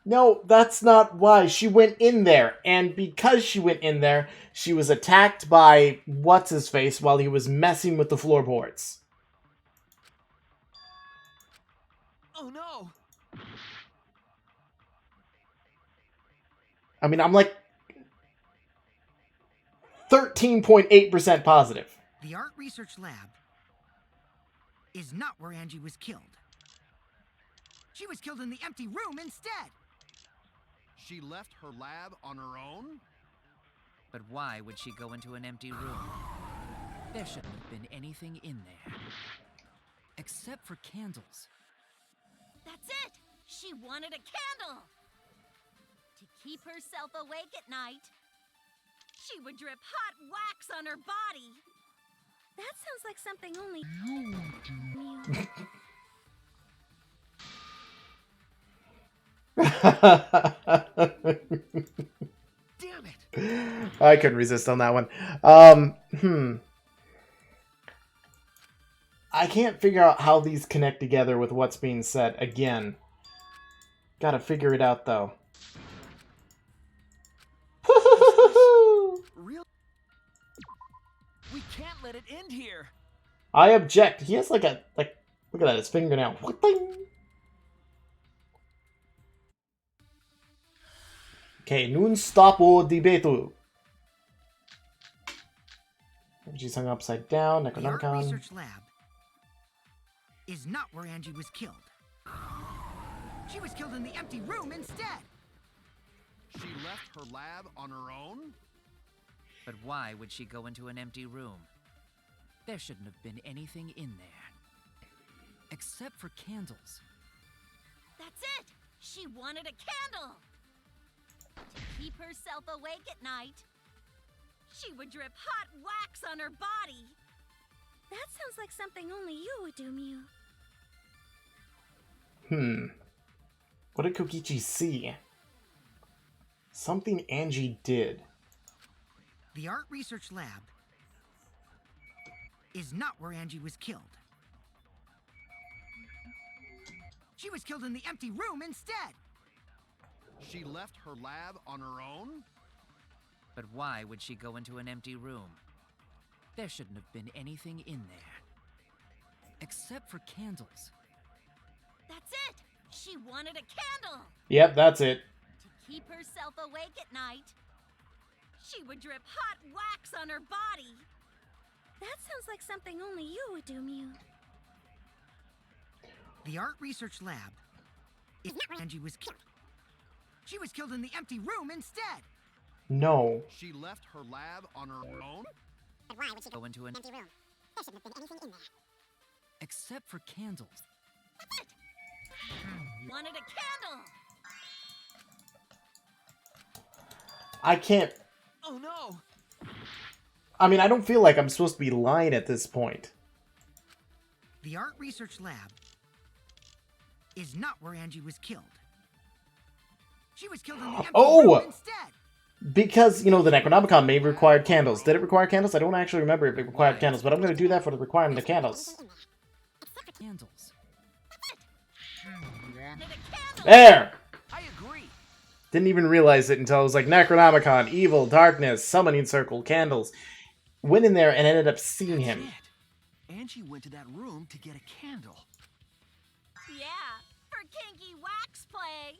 No, that's not why. She went in there, and because she went in there, she was attacked by what's-his-face while he was messing with the floorboards. Oh no! I mean, I'm like 13.8% positive. The art research lab is not where Angie was killed. She was killed in the empty room instead. She left her lab on her own? But why would she go into an empty room? There shouldn't have been anything in there. Except for candles. That's it! She wanted a candle! To keep herself awake at night, she would drip hot wax on her body. That sounds like something only you would do, Mew. Damn it! I couldn't resist on that one. I can't figure out how these connect together with what's being said again. Gotta figure it out though. Real? We can't let it end here. I object. He has like look at that, his fingernail. Okay, nun stopo dibetu. She's hung upside down. The art Necronomicon. research lab is not where Angie was killed. She was killed in the empty room instead. She left her lab on her own? But why would she go into an empty room? There shouldn't have been anything in there. Except for candles. That's it! She wanted a candle! To keep herself awake at night, she would drip hot wax on her body. That sounds like something only you would do, Mew. What did Kokichi see? Something Angie did. The art research lab is not where Angie was killed. She was killed in the empty room instead. She left her lab on her own? But why would she go into an empty room? There shouldn't have been anything in there. Except for candles. That's it! She wanted a candle! Yep, that's it. To keep herself awake at night, she would drip hot wax on her body. That sounds like something only you would do, Mew. The art research lab is not where Angie was killed. She was killed in the empty room instead. No. She left her lab on her own? But why would she go into an empty room? There shouldn't have been anything in there. Except for candles. That's it! Wanted a candle! I can't... Oh no! I mean, I don't feel like I'm supposed to be lying at this point. The art research lab is not where Angie was killed. She was killed in the empty room instead. Because, you know, the Necronomicon may require candles. Did it require candles? I don't actually remember if it required candles, but I'm going to do that for the requirement of candles. Candles. There! I agree. Didn't even realize it until I was like, Necronomicon, evil, darkness, summoning circle, candles. Went in there and ended up seeing him. Angie went to that room to get a candle. Yeah, for kinky wax play.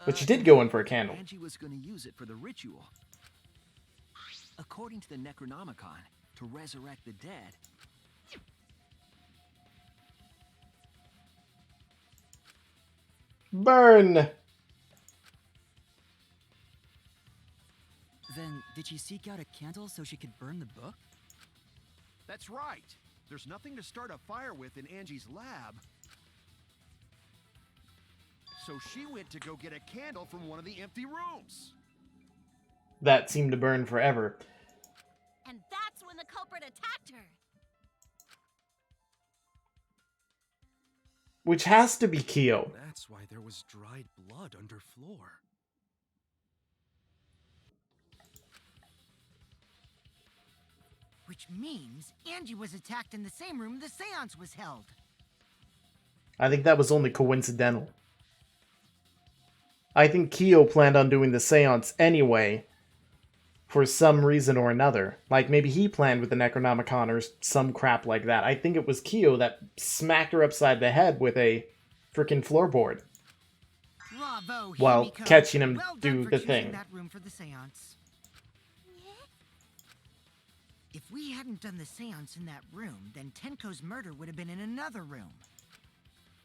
But she did go in for a candle. Angie was going to use it for the ritual. According to the Necronomicon, to resurrect the dead. Burn! Then, did she seek out a candle so she could burn the book? That's right. There's nothing to start a fire with in Angie's lab. So she went to go get a candle from one of the empty rooms. That seemed to burn forever. And that's when the culprit attacked her. Which has to be Kyo. That's why there was dried blood under floor. Which means Angie was attacked in the same room the seance was held. I think that was only coincidental. I think Kyo planned on doing the seance anyway, for some reason or another. Like, maybe he planned with the Necronomicon or some crap like that. I think it was Kyo that smacked her upside the head with a freaking floorboard. Bravo, while Himiko. catching him Well do done for the choosing thing. that room for the seance. If we hadn't done the seance in that room, then Tenko's murder would have been in another room.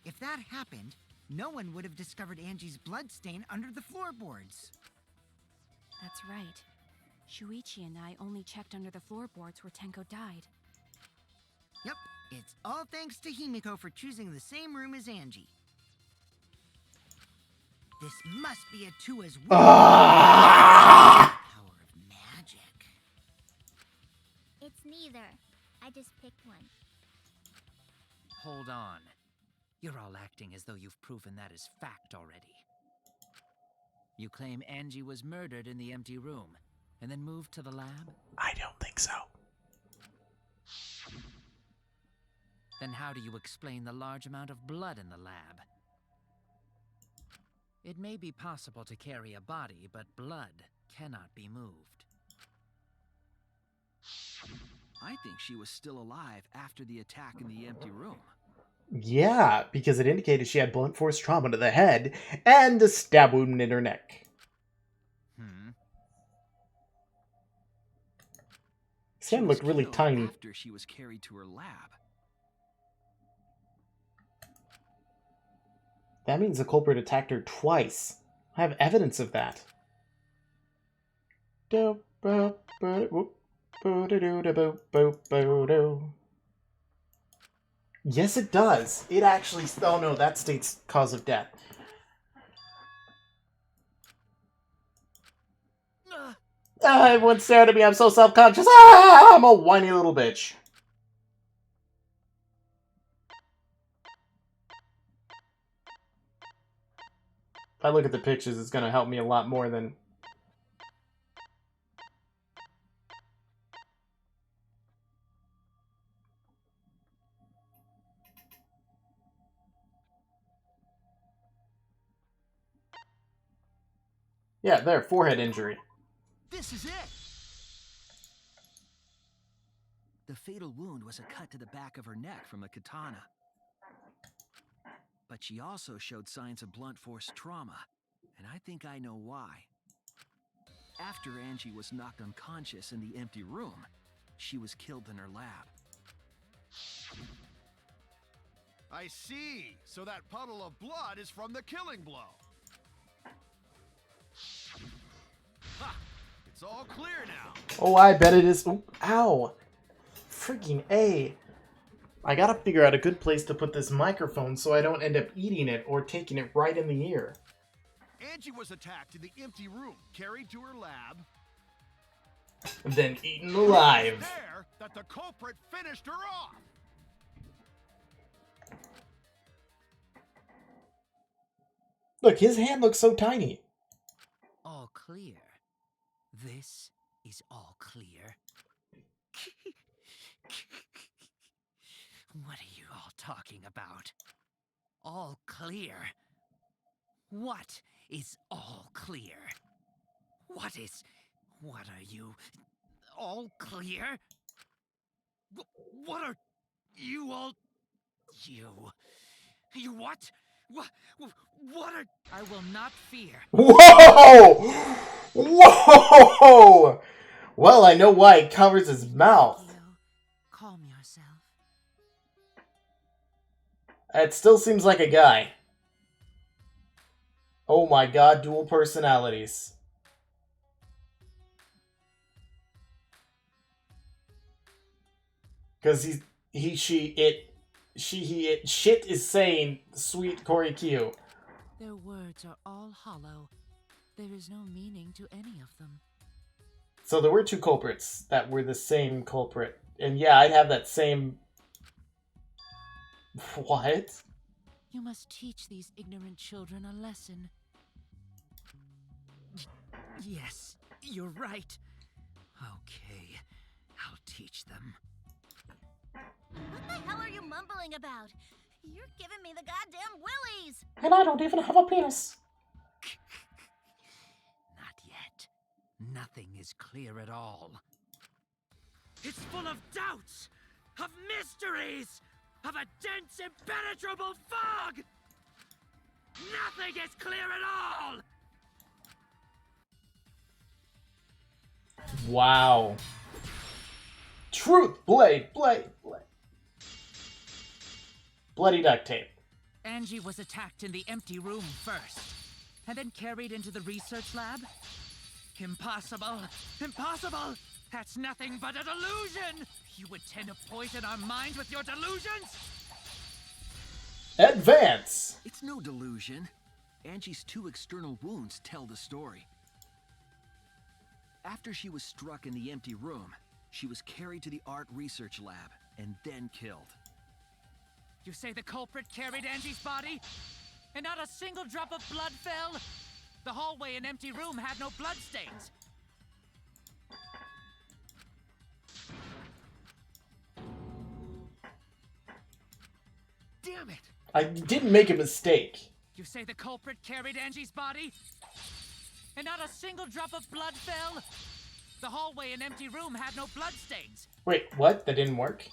If that happened, no one would have discovered Angie's bloodstain under the floorboards. That's right. Shuichi and I only checked under the floorboards where Tenko died. Yep, it's all thanks to Himiko for choosing the same room as Angie. This must be a Tua's will. Ah! Power of magic. It's neither. I just picked one. Hold on. You're all acting as though you've proven that as fact already. You claim Angie was murdered in the empty room, and then moved to the lab? I don't think so. Then how do you explain the large amount of blood in the lab? It may be possible to carry a body, but blood cannot be moved. I think she was still alive after the attack in the empty room. Yeah, because it indicated she had blunt force trauma to the head and a stab wound in her neck. His hand looked really killed tiny. After she was carried to her lab. That means the culprit attacked her twice. I have evidence of that. Yes, it does. It actually... Oh no, that states cause of death. Everyone stared at me. I'm so self-conscious. Ah, I'm a whiny little bitch. If I look at the pictures, it's going to help me a lot more than... Yeah, there, forehead injury. This is it! The fatal wound was a cut to the back of her neck from a katana. But she also showed signs of blunt force trauma, and I think I know why. After Angie was knocked unconscious in the empty room, she was killed in her lab. I see. So that puddle of blood is from the killing blow. Ha! It's all clear now. Oh, I bet it is. Ooh, ow. Freaking A. I gotta figure out a good place to put this microphone so I don't end up eating it or taking it right in the ear. Angie was attacked in the empty room, carried to her lab, And then eaten alive. there that the culprit finished her off. Look, his hand looks so tiny. All clear. This is all clear. What are you all talking about? All clear? What is all clear? What are you? All clear? What are you all? You what? What are? I will not fear. Whoa! Whoa! Well, I know why he covers his mouth. Calm yourself. It still seems like a guy. Oh my god, dual personalities. Because he, she, it, she, he, it, shit is saying sweet Corey Q. Their words are all hollow. There is no meaning to any of them. So there were two culprits that were the same culprit. And yeah, I'd have that same... What? You must teach these ignorant children a lesson. Yes, you're right. Okay, I'll teach them. What the hell are you mumbling about? You're giving me the goddamn willies! And I don't even have a penis. Not yet. Nothing is clear at all. It's full of doubts, of mysteries, of a dense, impenetrable fog! Nothing is clear at all! Wow. Truth! Blade! Blade! Blade! Bloody duct tape. Angie was attacked in the empty room first, and then carried into the research lab? Impossible! Impossible! That's nothing but a delusion! You intend to poison our minds with your delusions? Advance! It's no delusion. Angie's two external wounds tell the story. After she was struck in the empty room, she was carried to the art research lab and then killed. You say the culprit carried Angie's body? And not a single drop of blood fell? The hallway and empty room had no bloodstains. Damn it! I didn't make a mistake. You say the culprit carried Angie's body? And not a single drop of blood fell? The hallway and empty room had no bloodstains. Wait, what? That didn't work?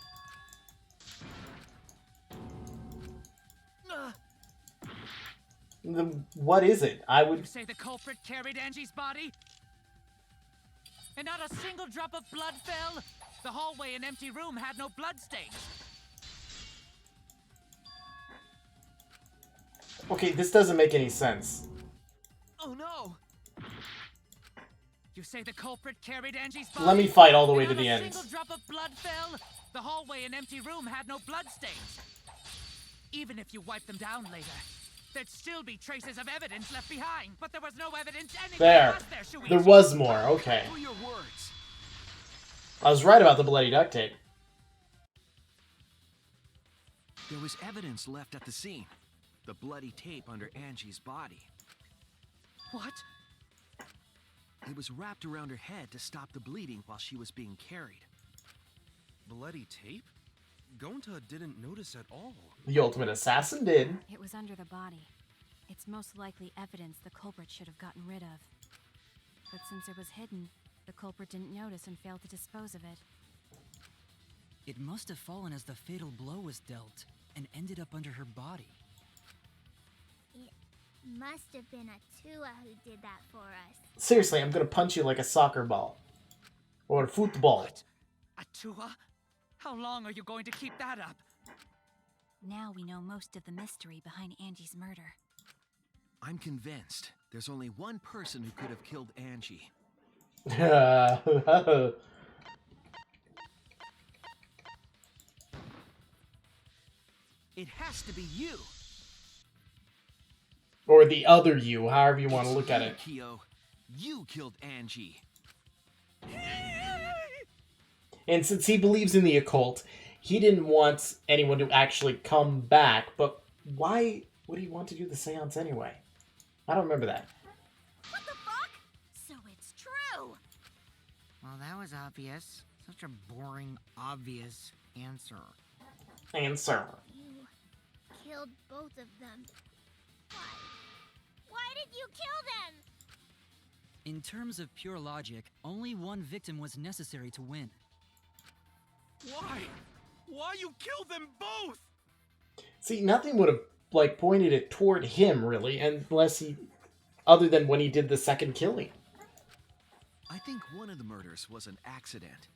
What is it? I You would... say the culprit carried Angie's body? And not a single drop of blood fell? The hallway and empty room had no bloodstains. Okay, this doesn't make any sense. Oh no! You say the culprit carried Angie's body? Let me fight all the way and to not the a end. single drop of blood fell? The hallway and empty room had no bloodstains. Even if you wipe them down later, there'd still be traces of evidence left behind. But there was no evidence anywhere. There. Was there, Shuichi? There was more, okay. For your words. I was right about the bloody duct tape. There was evidence left at the scene. The bloody tape under Angie's body. What? It was wrapped around her head to stop the bleeding while she was being carried. Bloody tape? Gonta didn't notice at all. The ultimate assassin did. It was under the body. It's most likely evidence the culprit should have gotten rid of. But since it was hidden, the culprit didn't notice and failed to dispose of it. It must have fallen as the fatal blow was dealt and ended up under her body. It must have been Atua who did that for us. Seriously, I'm gonna punch you like a soccer ball. Or a football. What? Atua? How long are you going to keep that up? Now we know most of the mystery behind Angie's murder. I'm convinced there's only one person who could have killed Angie. It has to be you. Or the other you, however you want to look at it. Kyo, you killed Angie. And since he believes in the occult, he didn't want anyone to actually come back. But why would he want to do the seance anyway? I don't remember that. What the fuck? So it's true! Well, that was obvious. Such a boring, obvious answer. Answer. You killed both of them. Why? Why did you kill them? In terms of pure logic, only one victim was necessary to win. Why? Why you killed them both? See, nothing would have, like, pointed it toward him, really, unless he... Other than when he did the second killing. I think one of the murders was an accident.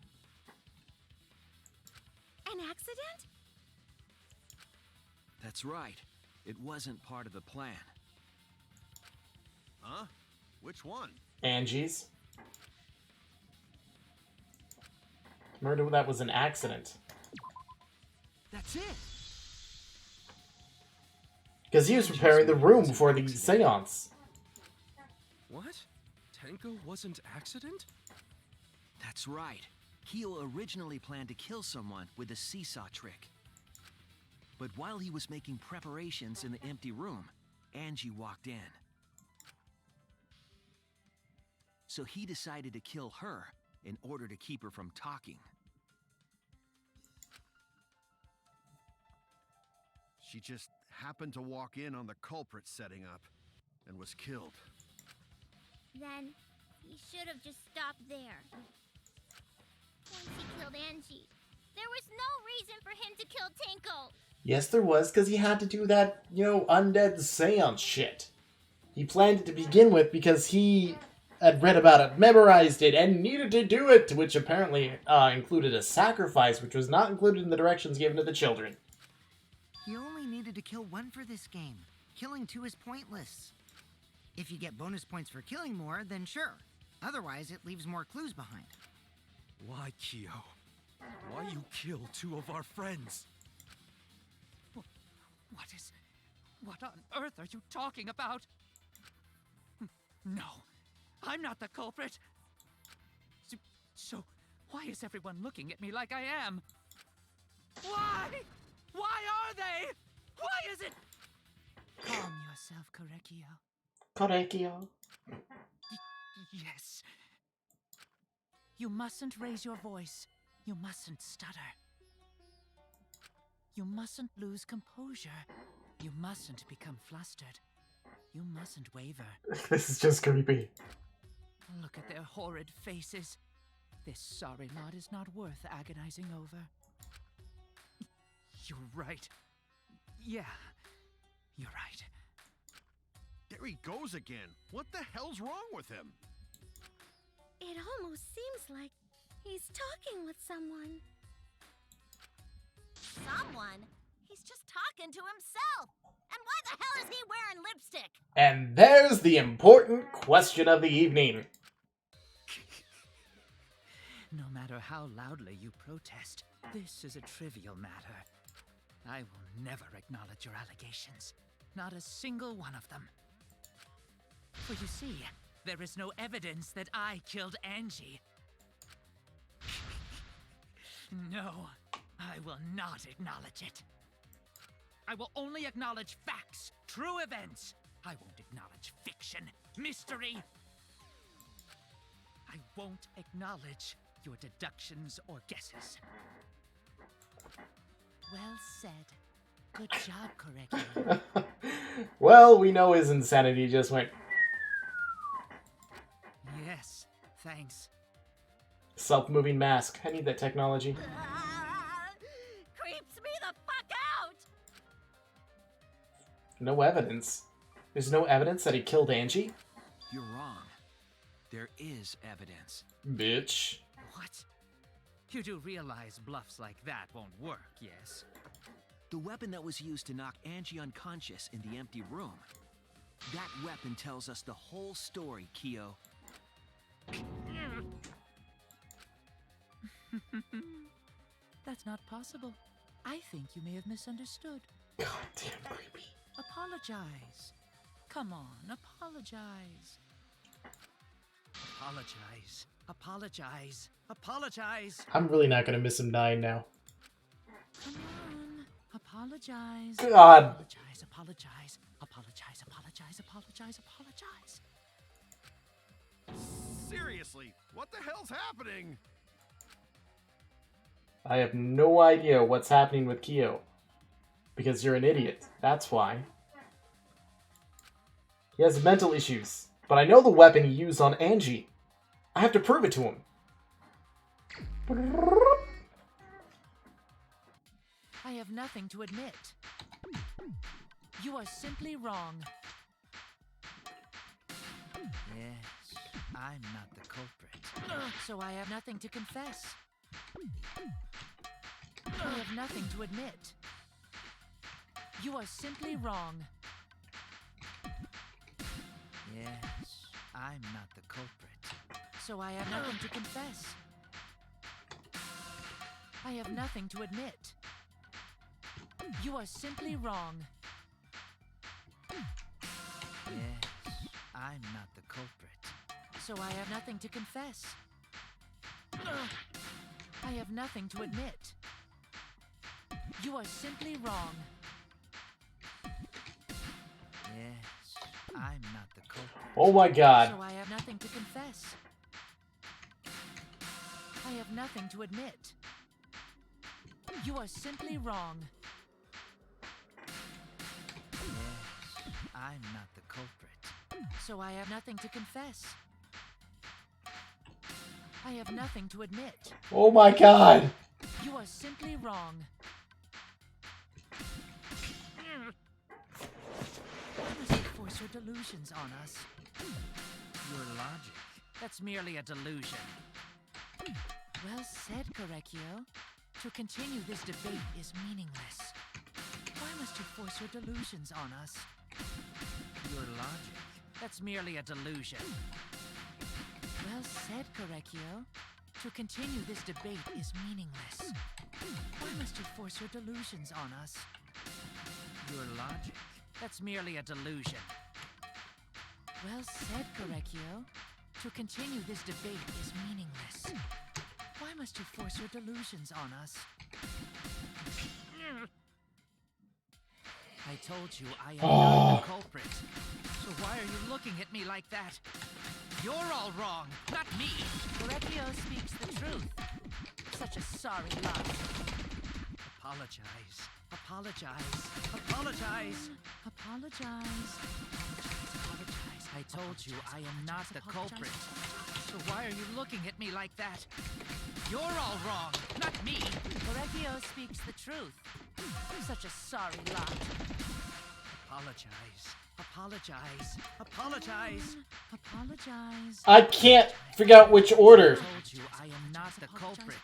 An accident? That's right. It wasn't part of the plan. Huh? Which one? Angie's. Murder that was an accident. That's it! Because he was preparing the room before the seance. What? Tenko wasn't accident? That's right. Kyo originally planned to kill someone with the seesaw trick. But while he was making preparations in the empty room, Angie walked in. So he decided to kill her in order to keep her from talking. She just happened to walk in on the culprit setting up and was killed. Then, he should have just stopped there. Once he killed Angie, there was no reason for him to kill Tenko. Yes, there was, because he had to do that, you know, undead seance shit. He planned it to begin with because he had read about it, memorized it, and needed to do it, which apparently included a sacrifice, which was not included in the directions given to the children. You only needed to kill one for this game. Killing two is pointless. If you get bonus points for killing more, then sure. Otherwise, it leaves more clues behind. Why, Kyo? Why you kill two of our friends? What on earth are you talking about? No, I'm not the culprit. So why is everyone looking at me like I am? Why? Why are they? Why is it? Calm yourself, Korekio. Korekio. Yes. You mustn't raise your voice. You mustn't stutter. You mustn't lose composure. You mustn't become flustered. You mustn't waver. This is just creepy. Look at their horrid faces. This sorry lot is not worth agonizing over. You're right. Yeah, you're right. There he goes again. What the hell's wrong with him? It almost seems like he's talking with someone. Someone? He's just talking to himself. And why the hell is he wearing lipstick? And there's the important question of the evening. No matter how loudly you protest, this is a trivial matter. I will never acknowledge your allegations. Not a single one of them. For you see, there is no evidence that I killed Angie. No, I will not acknowledge it. I will only acknowledge facts, true events. I won't acknowledge fiction, mystery. I won't acknowledge your deductions or guesses. Well said. Good job, Korekio. Well, we know his insanity just went... Yes, thanks. Self-moving mask. I need that technology. Creeps me the fuck out! No evidence. There's no evidence that he killed Angie? You're wrong. There is evidence. Bitch. What? You do realize bluffs like that won't work, yes? The weapon that was used to knock Angie unconscious in the empty room. That weapon tells us the whole story, Kyo. That's not possible. I think you may have misunderstood. God damn creepy. Apologize. Come on, apologize. Apologize. Apologize. Apologize. I'm really not gonna miss him dying now. Come on. Apologize. God. Apologize. Apologize. Apologize. Apologize. Apologize. Apologize. Seriously, what the hell's happening? I have no idea what's happening with Kyo. Because you're an idiot. That's why. He has mental issues. But I know the weapon he used on Angie. I have to prove it to him. I have nothing to admit. You are simply wrong. Yes, I'm not the culprit. So I have nothing to confess. I have nothing to admit. You are simply wrong. Yes, I'm not the culprit. So I have nothing to confess. I have nothing to admit. You are simply wrong. Yes, I'm not the culprit. So I have nothing to confess. I have nothing to admit. You are simply wrong. Yes, I'm not the culprit. Oh my god. So I have nothing to confess. I have nothing to admit. You are simply wrong. Yes, I'm not the culprit. So I have nothing to confess. I have nothing to admit. Oh my god. You are simply wrong. Why must you force your delusions on us? Your logic. That's merely a delusion. Well said, Korekio. To continue this debate is meaningless. Why must you force your delusions on us? Your logic. That's merely a delusion. Well said, Korekio. To continue this debate is meaningless. Why must you force your delusions on us? Your logic. That's merely a delusion. Well said, Korekio. To continue this debate is meaningless. Why must you force your delusions on us? I told you I am not the culprit. So why are you looking at me like that? You're all wrong, not me. Korekio speaks the truth. Such a sorry lot. Apologize. Apologize. Apologize. Apologize. Apologize. I told you I am not the culprit. So why are you looking at me like that? You're all wrong, not me. Korekio speaks the truth. Such a sorry lot. Apologize. Apologize. Apologize. Apologize. I can't figure out which order. I told you I am not the culprit.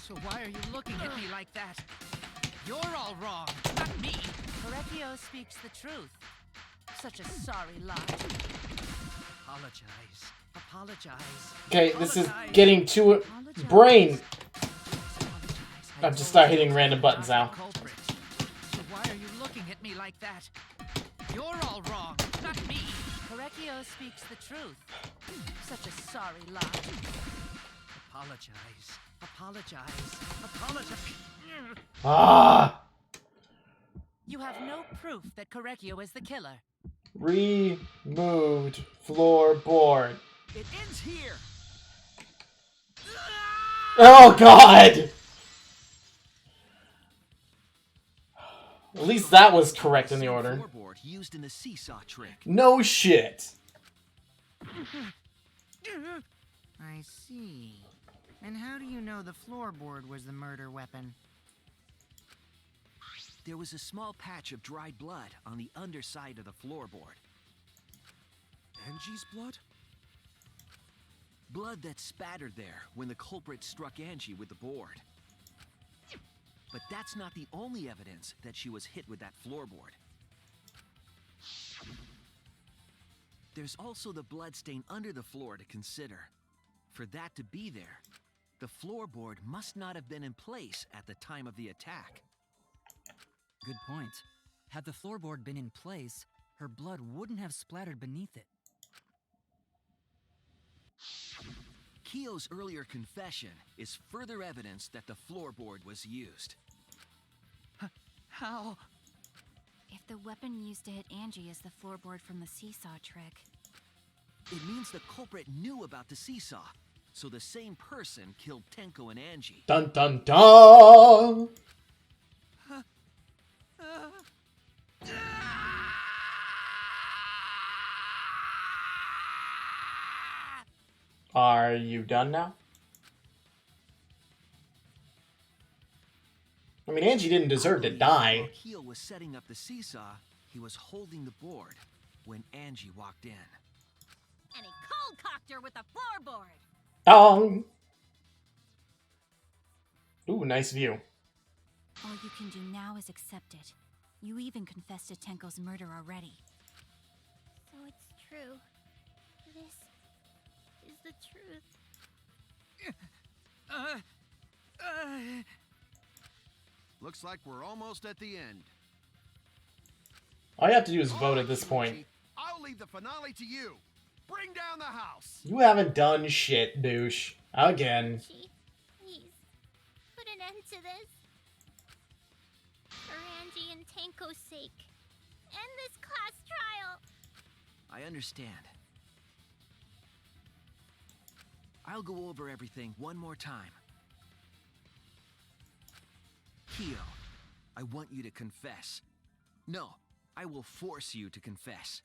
So why are you looking at me like that? You're all wrong, not me. Korekio speaks the truth. Such a sorry lot. Apologize. Apologize. Okay, this is getting too brain. I'm just start hitting random buttons now. So why are you looking at me like that? You're all wrong, not me. Korekio speaks the truth. Such a sorry lot. Apologize. Apologize. Apologize. Ah! You have no proof that Korekio is the killer. Removed floorboard. It ends here. Oh god! At least that was correct in the order. Floorboard used in the seesaw trick. No shit. I see. And how do you know the floorboard was the murder weapon? There was a small patch of dried blood on the underside of the floorboard. Angie's blood? Blood that spattered there when the culprit struck Angie with the board. But that's not the only evidence that she was hit with that floorboard. There's also the bloodstain under the floor to consider. For that to be there, the floorboard must not have been in place at the time of the attack. Good point. Had the floorboard been in place, her blood wouldn't have splattered beneath it. Kyo's earlier confession is further evidence that the floorboard was used. How? If the weapon used to hit Angie is the floorboard from the seesaw trick, it means the culprit knew about the seesaw, so the same person killed Tenko and Angie. Dun dun dun! Are you done now? I mean, Angie didn't deserve to die. While Kyo was setting up the seesaw, he was holding the board when Angie walked in. And he cold-cocked her with a floorboard. Dong! Ooh, nice view. All you can do now is accept it. You even confessed to Tenko's murder already. So it's true. This is the truth. Looks like we're almost at the end. All you have to do is vote at this point. I'll leave the finale to you. Bring down the house. You haven't done shit, douche. Again. Chief, please, put an end to this. For Angie and Tenko's sake. End this class trial. I understand. I'll go over everything one more time. Kyo, I want you to confess. No, I will force you to confess.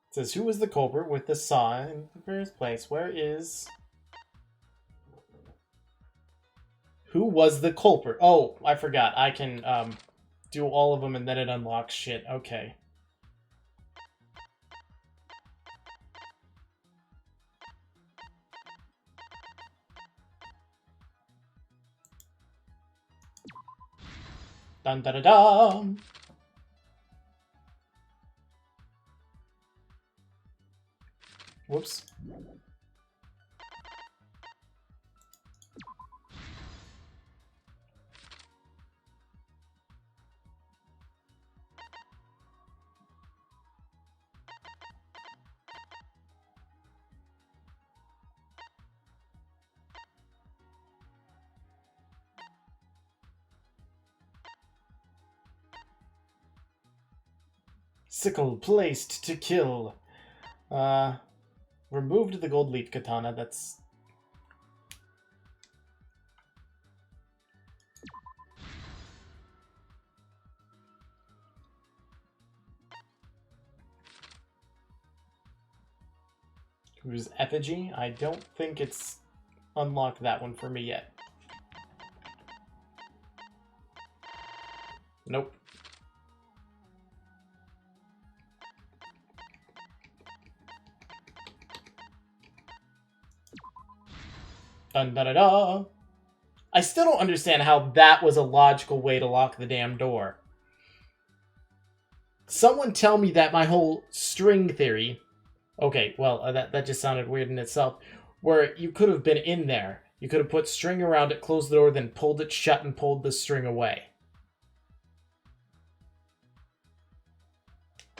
It says, who was the culprit with the saw in the first place? Where is... Who was the culprit? Oh, I forgot. I can do all of them and then it unlocks shit. Okay. Dun da da dum. Whoops. Sickle placed to kill. Removed the gold leaf katana. That's... Who's effigy? I don't think it's unlocked that one for me yet. Nope. Dun da da da. I still don't understand how that was a logical way to lock the damn door. Someone tell me that my whole string theory... Okay, well, that just sounded weird in itself. Where you could have been in there. You could have put string around it, closed the door, then pulled it shut and pulled the string away.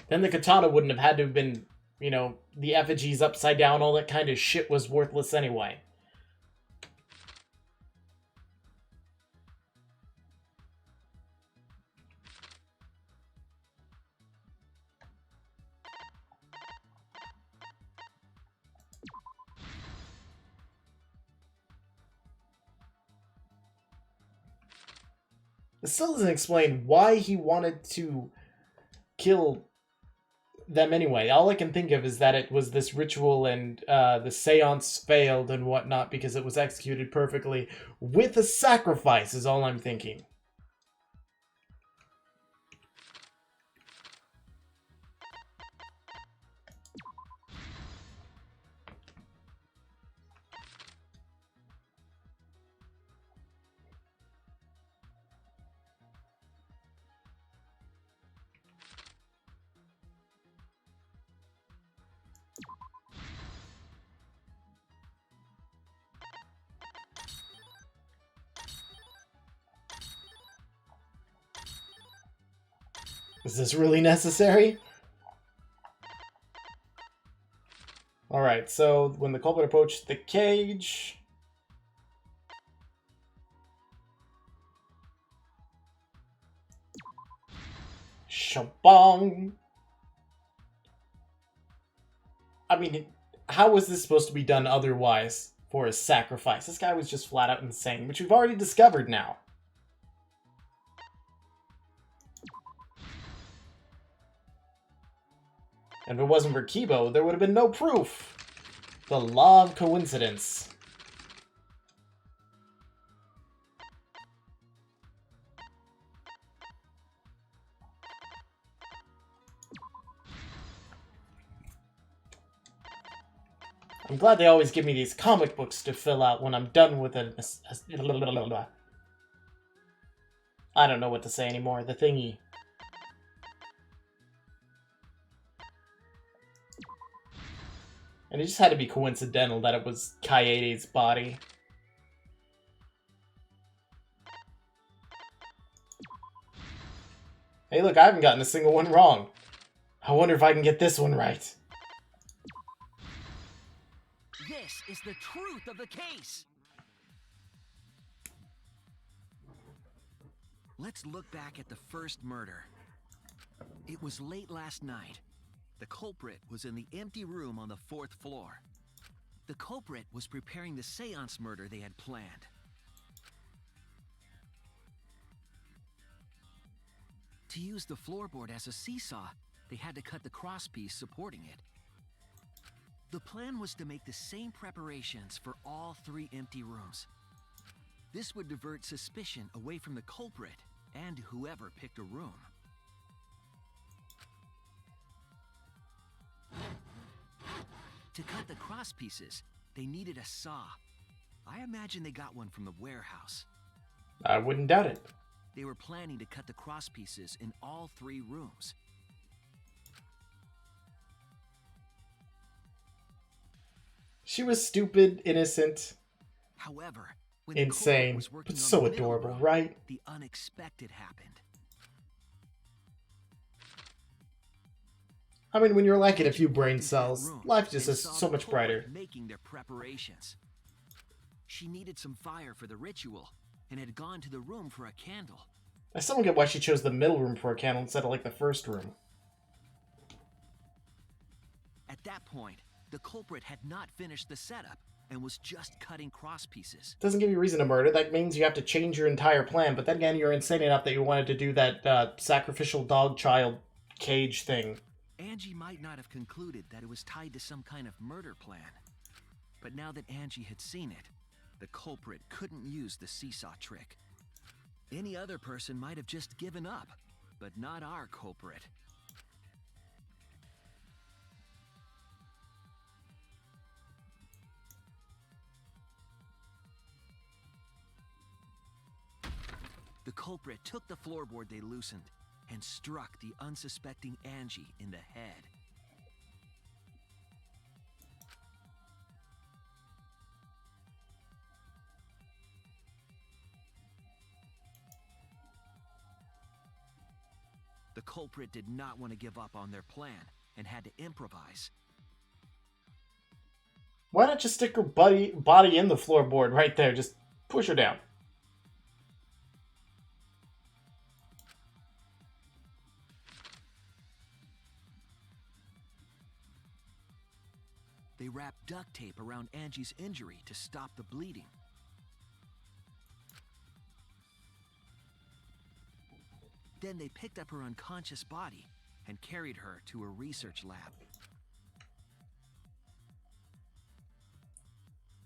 Then the katana wouldn't have had to have been, you know, the effigies upside down, all that kind of shit was worthless anyway. It still doesn't explain why he wanted to kill them anyway. All I can think of is that it was this ritual and the seance failed and whatnot because it was executed perfectly with a sacrifice is all I'm thinking. Is this really necessary? Alright, so when the culprit approached the cage... Shabong! I mean, how was this supposed to be done otherwise for a sacrifice? This guy was just flat out insane, which we've already discovered now. And if it wasn't for Kibo, there would have been no proof. The law of coincidence. I'm glad they always give me these comic books to fill out when I'm done with a I don't know what to say anymore. The thingy. And it just had to be coincidental that it was Kaede's body. Hey look, I haven't gotten a single one wrong. I wonder if I can get this one right. This is the truth of the case. Let's look back at the first murder. It was late last night. The culprit was in the empty room on the 4th floor. The culprit was preparing the seance murder they had planned. To use the floorboard as a seesaw, they had to cut the crosspiece supporting it. The plan was to make the same preparations for all 3 empty rooms. This would divert suspicion away from the culprit and whoever picked a room. To cut the crosspieces, they needed a saw. I imagine they got one from the warehouse. I wouldn't doubt it. They were planning to cut the crosspieces in all 3 rooms. She was stupid, innocent, however, when insane, but so adorable, room, right? The unexpected happened. I mean, when you're lacking a few brain cells, life just is so much brighter. Making their preparations. She needed some fire for the ritual and had gone to the room for a candle. I still don't get why she chose the middle room for a candle instead of like the first room. At that point, the culprit had not finished the setup and was just cutting crosspieces. Doesn't give you reason to murder. That means you have to change your entire plan. But then again, you're insane enough that you wanted to do that sacrificial dog child cage thing. Angie might not have concluded that it was tied to some kind of murder plan. But now that Angie had seen it, the culprit couldn't use the seesaw trick. Any other person might have just given up, but not our culprit. The culprit took the floorboard they loosened and struck the unsuspecting Angie in the head. The culprit did not want to give up on their plan and had to improvise. Why not just stick her body in the floorboard right there? Just push her down. They wrapped duct tape around Angie's injury to stop the bleeding. Then they picked up her unconscious body and carried her to a research lab.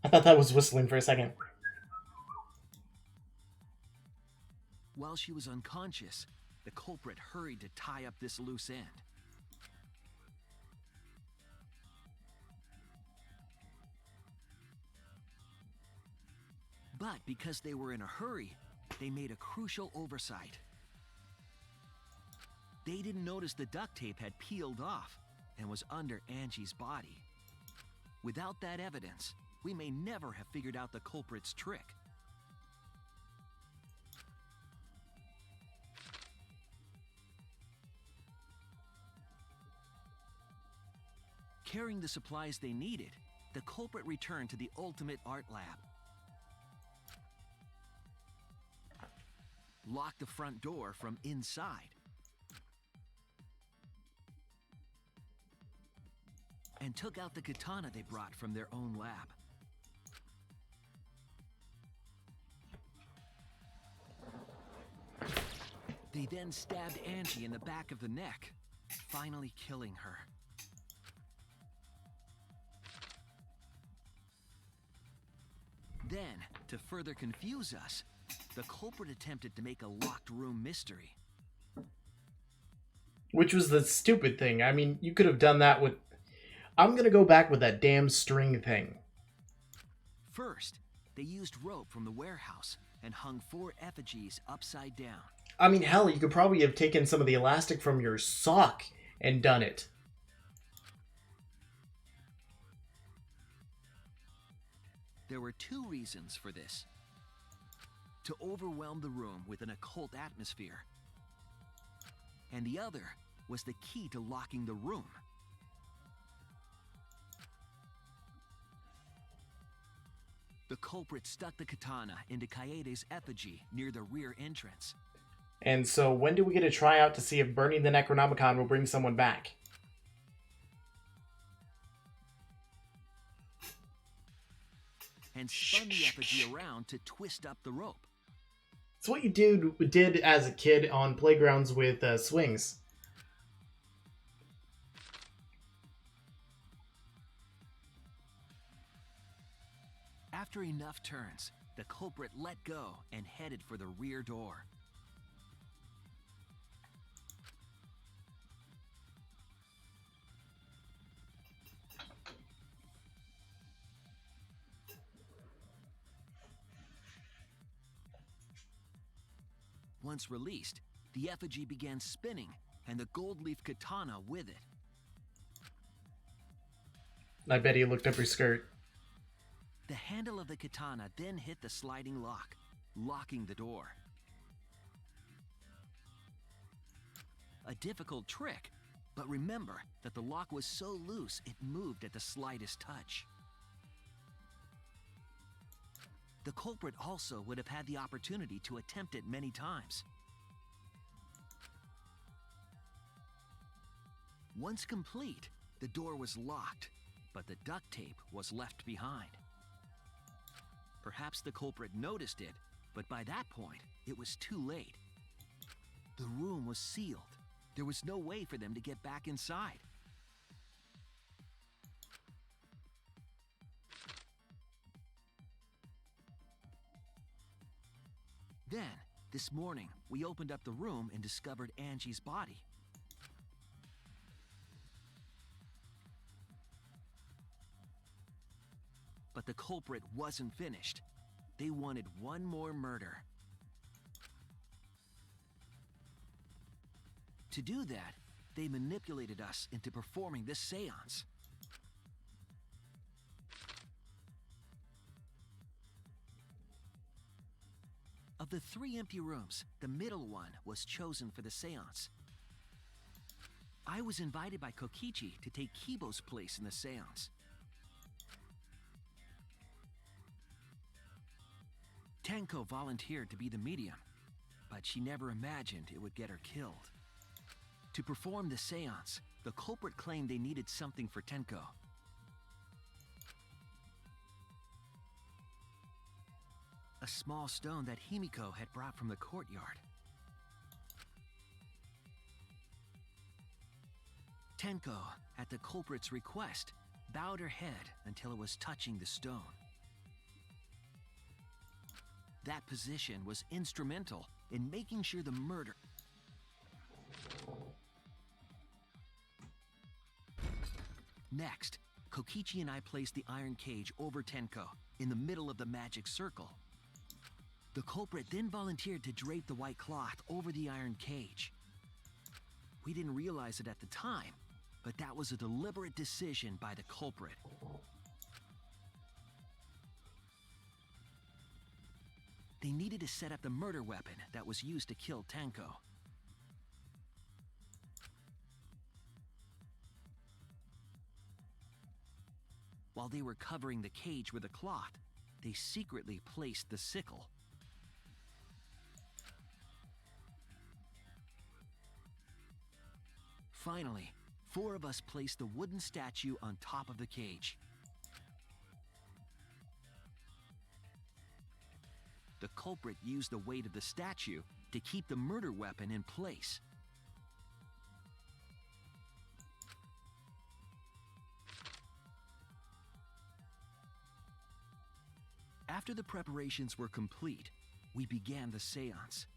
I thought that was whistling for a second. While she was unconscious, the culprit hurried to tie up this loose end. But because they were in a hurry, they made a crucial oversight. They didn't notice the duct tape had peeled off and was under Angie's body. Without that evidence, we may never have figured out the culprit's trick. Carrying the supplies they needed, the culprit returned to the ultimate art lab. Locked the front door from inside. and took out the katana they brought from their own lab. They then stabbed Angie in the back of the neck, finally killing her. Then, to further confuse us, the culprit attempted to make a locked room mystery. Which was the stupid thing. I mean, you could have done that with... I'm gonna go back with that damn string thing. First, they used rope from the warehouse and hung 4 effigies upside down. I mean, hell, you could probably have taken some of the elastic from your sock and done it. There were 2 reasons for this. To overwhelm the room with an occult atmosphere. And the other was the key to locking the room. The culprit stuck the katana into Kaede's effigy near the rear entrance. And so when do we get a tryout to see if burning the Necronomicon will bring someone back? And spun the effigy around to twist up the rope. It's what you did as a kid on playgrounds with swings. After enough turns, the culprit let go and headed for the rear door. Once released, the effigy began spinning, and the gold leaf katana with it. I bet he looked up her skirt. The handle of the katana then hit the sliding lock, locking the door. A difficult trick, but remember that the lock was so loose it moved at the slightest touch. The culprit also would have had the opportunity to attempt it many times. Once complete, the door was locked, but the duct tape was left behind. Perhaps the culprit noticed it, but by that point, it was too late. The room was sealed. There was no way for them to get back inside. Then, this morning, we opened up the room and discovered Angie's body. But the culprit wasn't finished. They wanted one more murder. To do that, they manipulated us into performing this seance. Of the 3 empty rooms, the middle one was chosen for the seance. I was invited by Kokichi to take Kibo's place in the seance. Tenko volunteered to be the medium, but she never imagined it would get her killed. To perform the seance, the culprit claimed they needed something for Tenko. A small stone that Himiko had brought from the courtyard. Tenko, at the culprit's request, bowed her head until it was touching the stone. That position was instrumental in making sure the murder... Next, Kokichi and I placed the iron cage over Tenko, in the middle of the magic circle. The culprit then volunteered to drape the white cloth over the iron cage. We didn't realize it at the time, but that was a deliberate decision by the culprit. They needed to set up the murder weapon that was used to kill Tenko. While they were covering the cage with a cloth, they secretly placed the sickle. 4 of us placed the wooden statue on top of the cage. The culprit used the weight of the statue to keep the murder weapon in place. After the preparations were complete, we began the seance.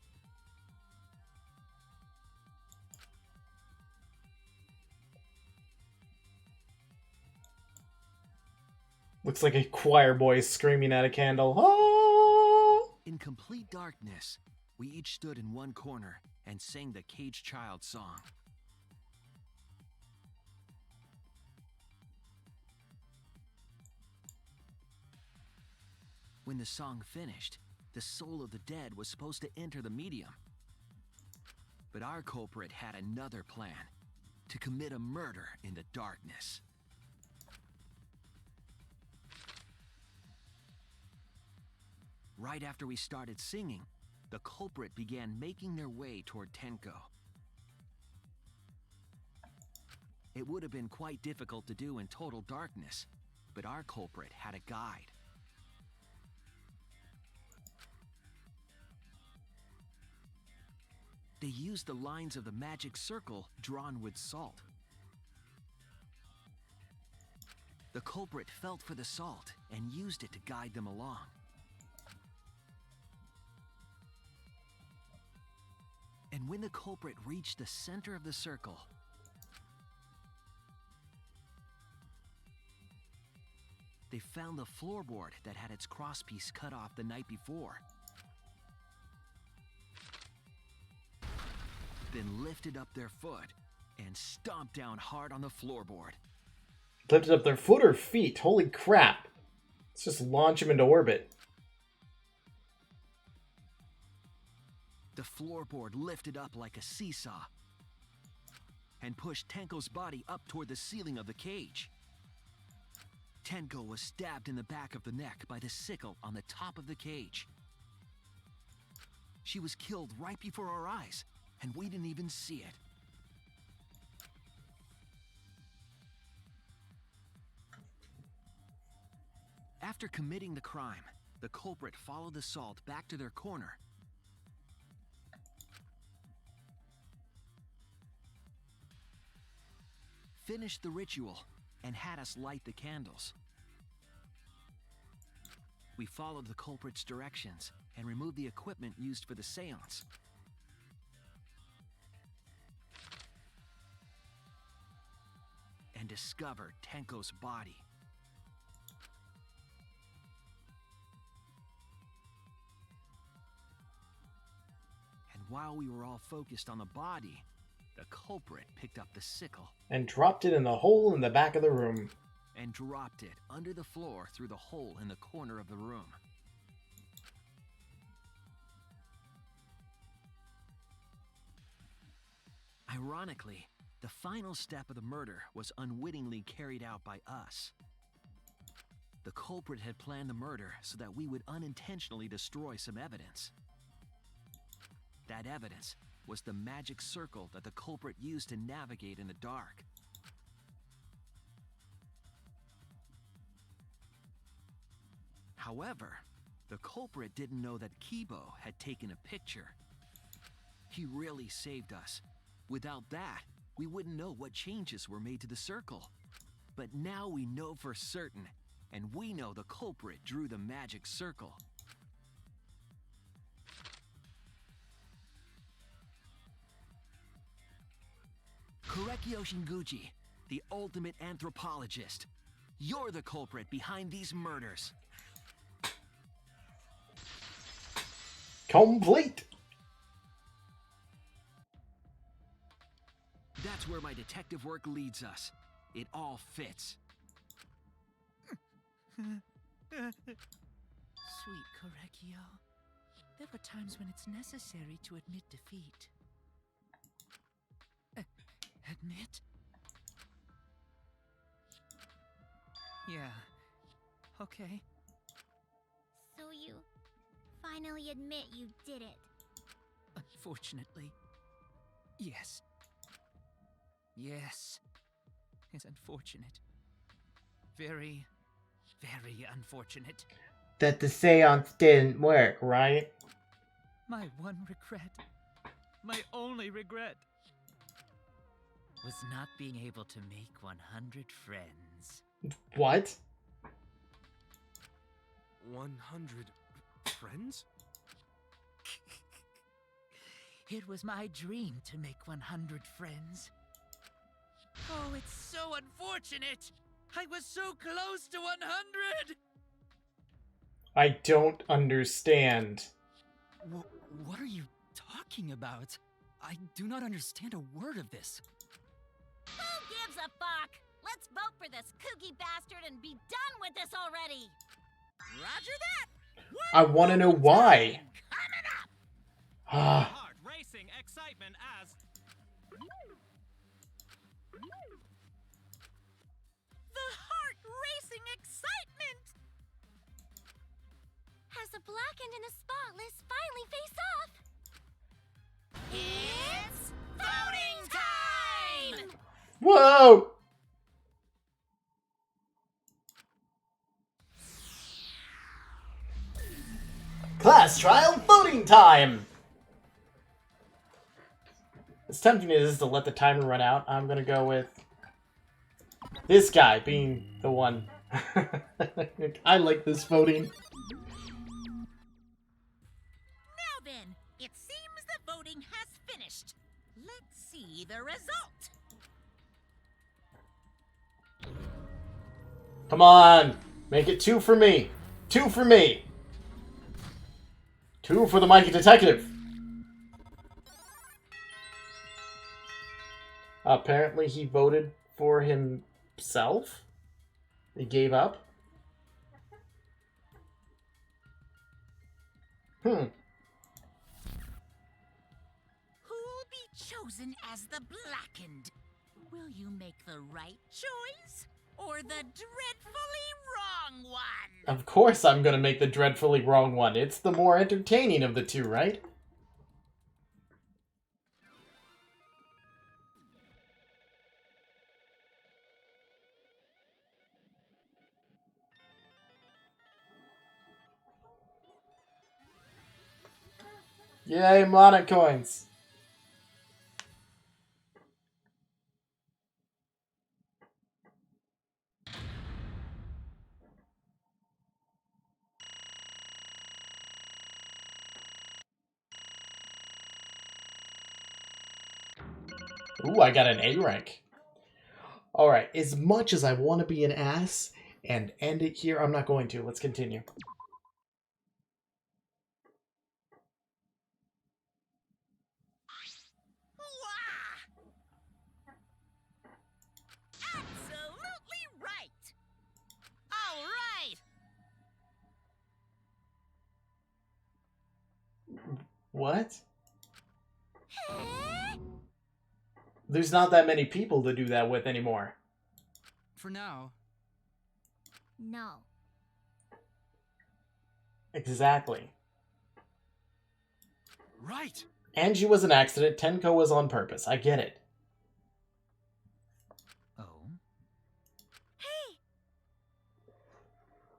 Looks like a choir boy screaming at a candle. Oh! In complete darkness, we each stood in one corner and sang the Caged Child song. When the song finished, the soul of the dead was supposed to enter the medium. But our culprit had another plan: to commit a murder in the darkness. Right after we started singing, the culprit began making their way toward Tenko. It would have been quite difficult to do in total darkness, but our culprit had a guide. They used the lines of the magic circle drawn with salt. The culprit felt for the salt and used it to guide them along. And when the culprit reached the center of the circle, they found the floorboard that had its crosspiece cut off the night before. Then lifted up their foot and stomped down hard on the floorboard. Lifted up their foot or feet? Holy crap. Let's just launch him into orbit. The floorboard lifted up like a seesaw and pushed Tenko's body up toward the ceiling of the cage. Tenko was stabbed in the back of the neck by the sickle on the top of the cage. She was killed right before our eyes, and we didn't even see it. After committing the crime, the culprit followed the salt back to their corner. Finished the ritual and had us light the candles. We followed the culprit's directions and removed the equipment used for the seance. And discovered Tenko's body. And while we were all focused on the body, the culprit picked up the sickle and dropped it in the hole in the back of the room. And dropped it under the floor through the hole in the corner of the room. Ironically, the final step of the murder was unwittingly carried out by us. The culprit had planned the murder so that we would unintentionally destroy some evidence. That evidence was the magic circle that the culprit used to navigate in the dark. However, the culprit didn't know that Kibo had taken a picture. He really saved us. Without that, we wouldn't know what changes were made to the circle. But now we know for certain, and we know the culprit drew the magic circle. Korekio Shinguchi, the ultimate anthropologist. You're the culprit behind these murders. Complete! That's where my detective work leads us. It all fits. Sweet Korekio. There are times when it's necessary to admit defeat. Admit? Yeah. Okay. So you finally admit you did it. Unfortunately. Yes. Yes. is unfortunate. Very, very unfortunate. That the seance didn't work, right? My one regret, my only regret, was not being able to make 100 friends. What? 100 friends? It was my dream to make 100 friends. Oh, it's so unfortunate! I was so close to 100! I don't understand. What are you talking about? I do not understand a word of this. Who gives a fuck? Let's vote for this kooky bastard and be done with this already! Roger that! I want to know why. Coming up! Ah. Heart racing excitement as The heart-racing excitement! As the blackened and the spotless finally face off! It's voting time! Whoa! Class trial voting time! As tempting as it is to let the timer run out, I'm gonna go with this guy being the one. I like this voting. Now then, it seems the voting has finished. Let's see the result. Come on! Make it 2 for me! 2 for me! 2 for the Mikey Detective! Apparently he voted for himself? He gave up? Who'll be chosen as the blackened? Will you make the right choice or the dreadfully wrong one? Of course I'm gonna make the dreadfully wrong one. It's the more entertaining of the two, right? Yay, mana coins! Ooh, I got an A rank. Alright, as much as I want to be an ass and end it here, I'm not going to. Let's continue. Absolutely right. All right. What? There's not that many people to do that with anymore. For now. No. Exactly. Right. Angie was an accident, Tenko was on purpose. I get it. Oh?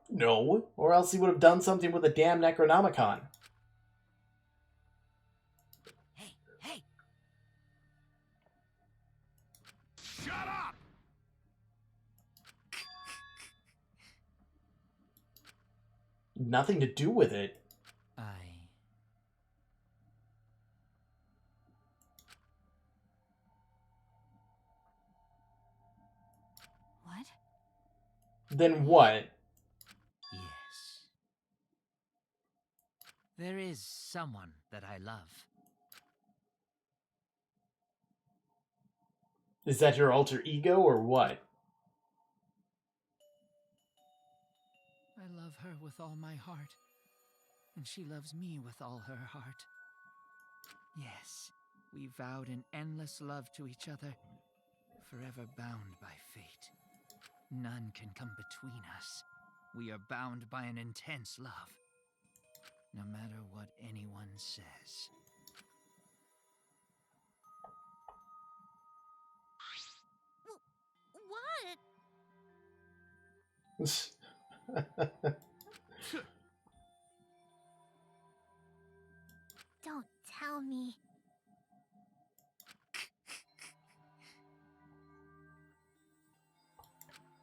No, or else he would have done something with the damn Necronomicon. Hey! Shut up! Nothing to do with it. What? Then what? Yes. There is someone that I love. Is that your alter ego or what? I love her with all my heart, and she loves me with all her heart. Yes, we vowed an endless love to each other, forever bound by fate. None can come between us. We are bound by an intense love, no matter what anyone says. Why Don't tell me.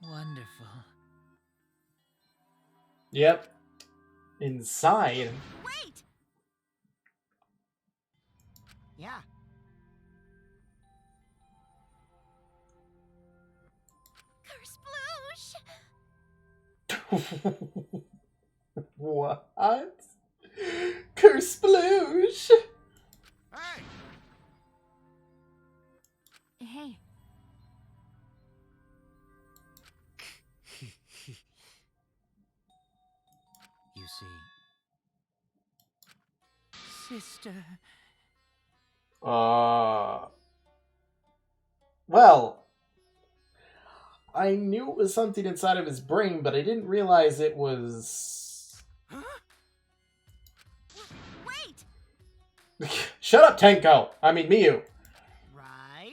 Wonderful. Yep. Inside. Wait! Yeah. Kersploosh! What? Kersploosh! Hey! Hey, You see. Sister. Well, I knew it was something inside of his brain, but I didn't realize it was... Wait! Shut up, Tenko! I mean, Miyu. Right?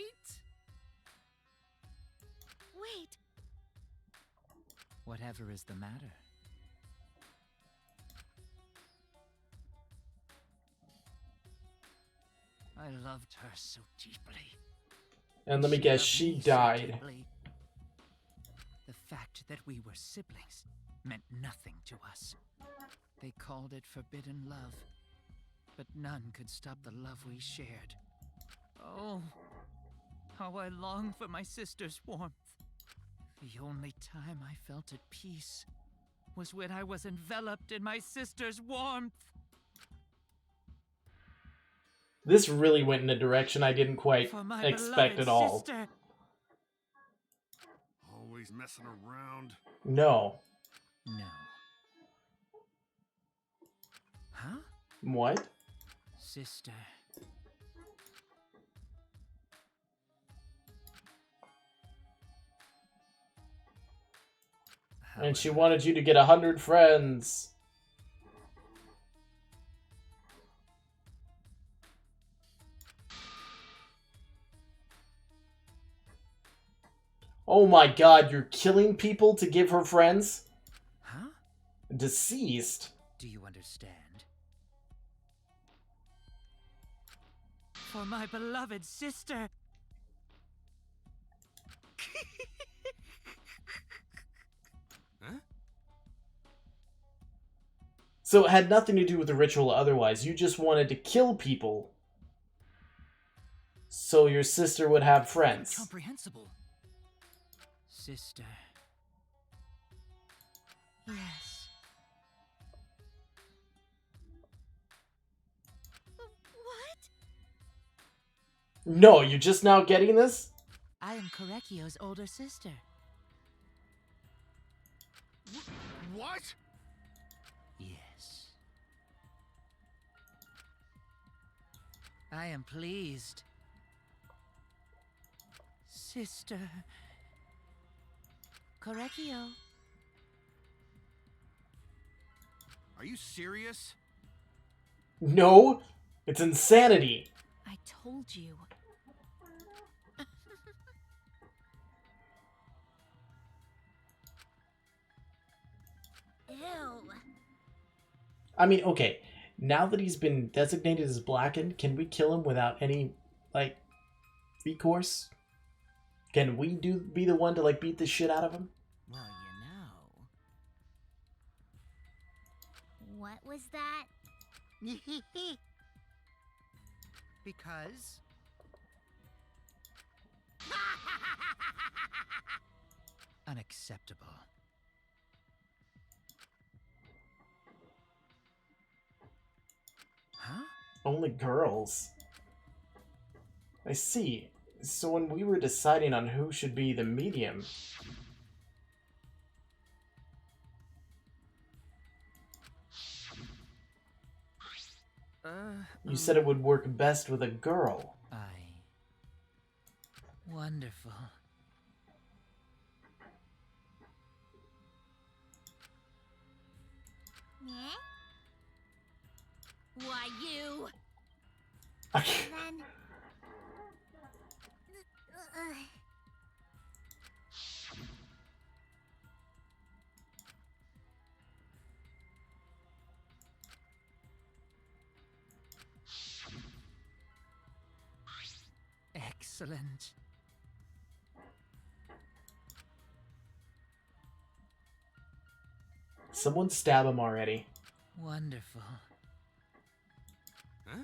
Wait. Whatever is the matter? I loved her so deeply. And let me guess, she loved me so died. deeply. The fact that we were siblings meant nothing to us. They called it forbidden love, but none could stop the love we shared. Oh, how I long for my sister's warmth. The only time I felt at peace was when I was enveloped in my sister's warmth. This really went in a direction I didn't quite expect at all. Sister. Always messing around. No. No. Huh? What? Sister. And she wanted you to get 100 friends. Oh my god, you're killing people to give her friends? Huh? Deceased? Do you understand? For my beloved sister. Huh? So it had nothing to do with the ritual otherwise. You just wanted to kill people so your sister would have friends. Incomprehensible. Sister. Yes. What? No, you're just now getting this? I am Korekio's older sister. What? Yes. I am pleased. Sister. Korekio. Are you serious? No, it's insanity. I told you. Ew. I mean, okay, now that he's been designated as blackened, can we kill him without any, like, recourse? Can we be the one to, like, beat the shit out of him? Well, What was that? because Unacceptable. Huh? Only girls. I see. So when we were deciding on who should be the medium, you said it would work best with a girl. Wonderful. Yeah? Why, you? Then... Excellent. Someone stab him already. Wonderful. Huh?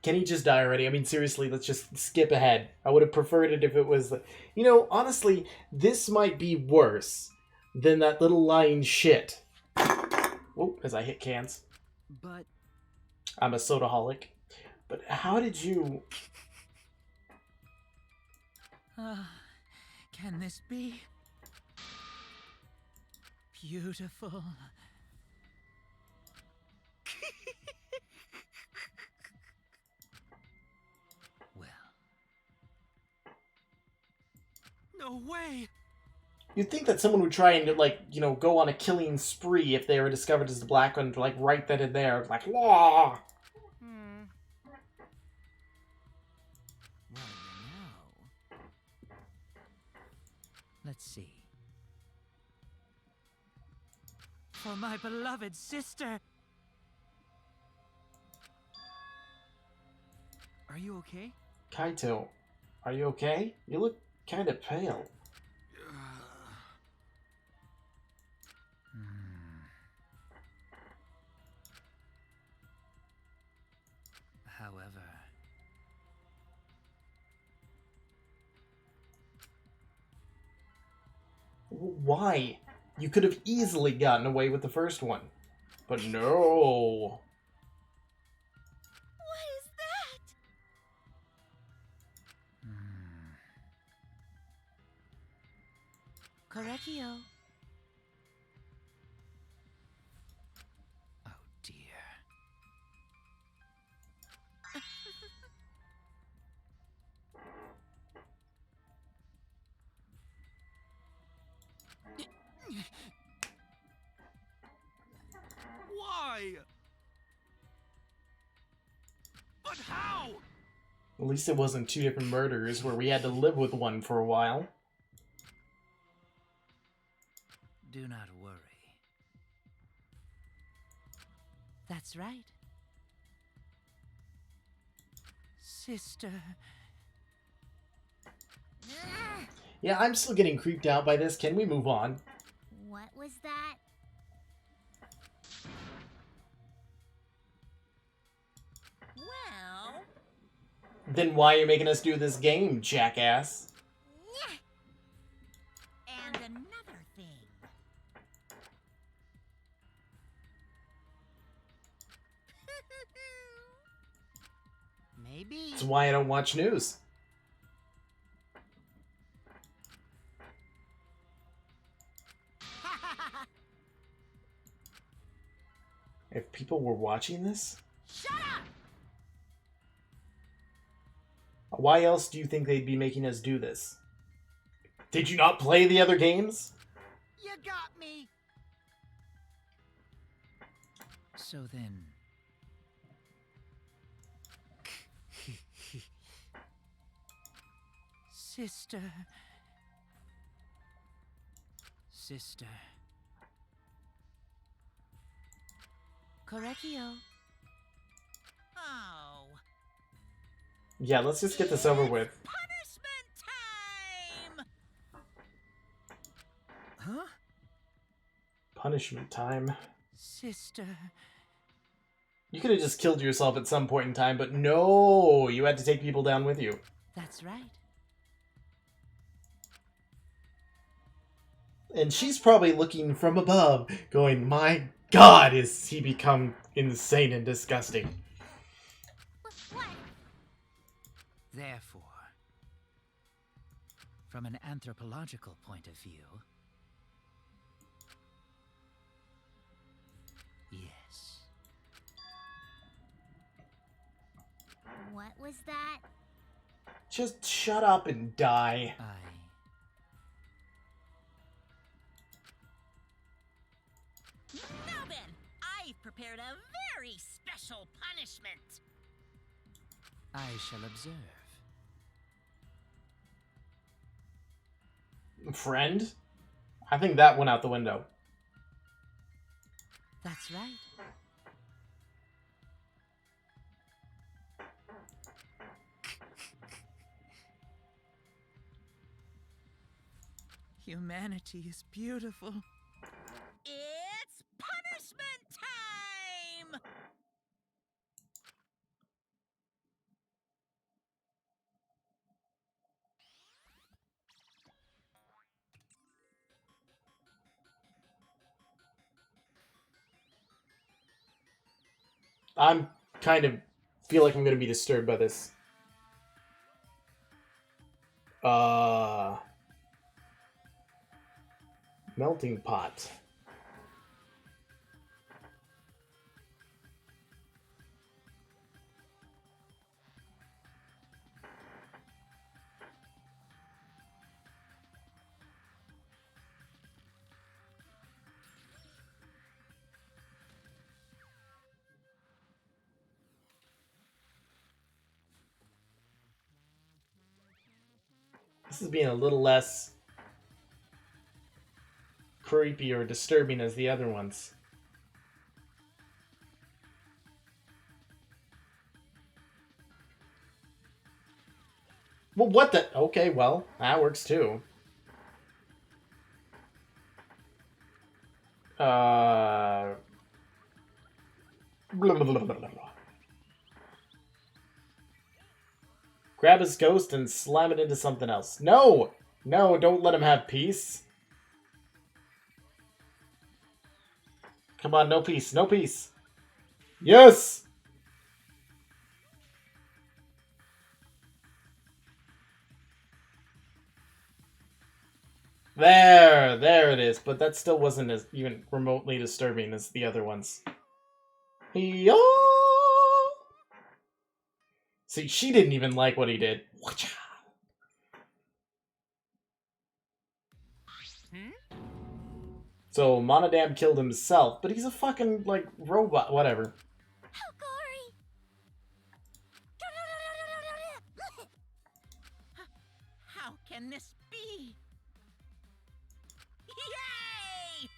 Can he just die already? I mean, seriously, let's just skip ahead. I would have preferred it if it was... You know, honestly, this might be worse than that little lying shit. Oh, as I hit cans. But I'm a sodaholic. But how did you... Can this be? Beautiful. Well. No way! You'd think that someone would try and, like, you know, go on a killing spree if they were discovered as the Black One, like, right then and there. Like, wah! Well, you know. Let's see. For my beloved sister! are you okay? Kaito, are you okay? You look kind of pale. However... Why? You could have easily gotten away with the first one. But no. What is that? Correcchio. Oh dear. Why? But how? At least it wasn't two different murders where we had to live with one for a while. Do not worry. That's right. Sister. Yeah, I'm still getting creeped out by this. Can we move on? What was that? Well, Then why are you making us do this game, jackass? and another thing. Maybe. That's why I don't watch news. If people were watching this, Shut up! why else do you think they'd be making us do this? Did you not play the other games? You got me. So then... Sister... Sister... Correcchio. Oh. Yeah, let's just get this over with. Punishment time! Huh? Punishment time. Sister... You could have just killed yourself at some point in time, but no! You had to take people down with you. That's right. And she's probably looking from above, going, my god, has he become insane and disgusting. What? Therefore, from an anthropological point of view, yes. What was that? Just shut up and die. Now then, I've prepared a very special punishment. I shall observe. Friend? I think that went out the window. That's right. Humanity is beautiful. It's punishment time! I'm kind of feel like I'm going to be disturbed by this. Melting pot. This is being a little less creepy or disturbing as the other ones. Well, what the? Okay, well, that works too. Blah, blah, blah, blah, blah. Grab his ghost and slam it into something else. No! No, don't let him have peace. Come on, no peace, no peace. Yes! There it is. But that still wasn't as even remotely disturbing as the other ones. Yo! See, she didn't even like what he did. So Monodam killed himself, but he's a fucking, like, robot. Whatever. How gory! How can this be? Yay!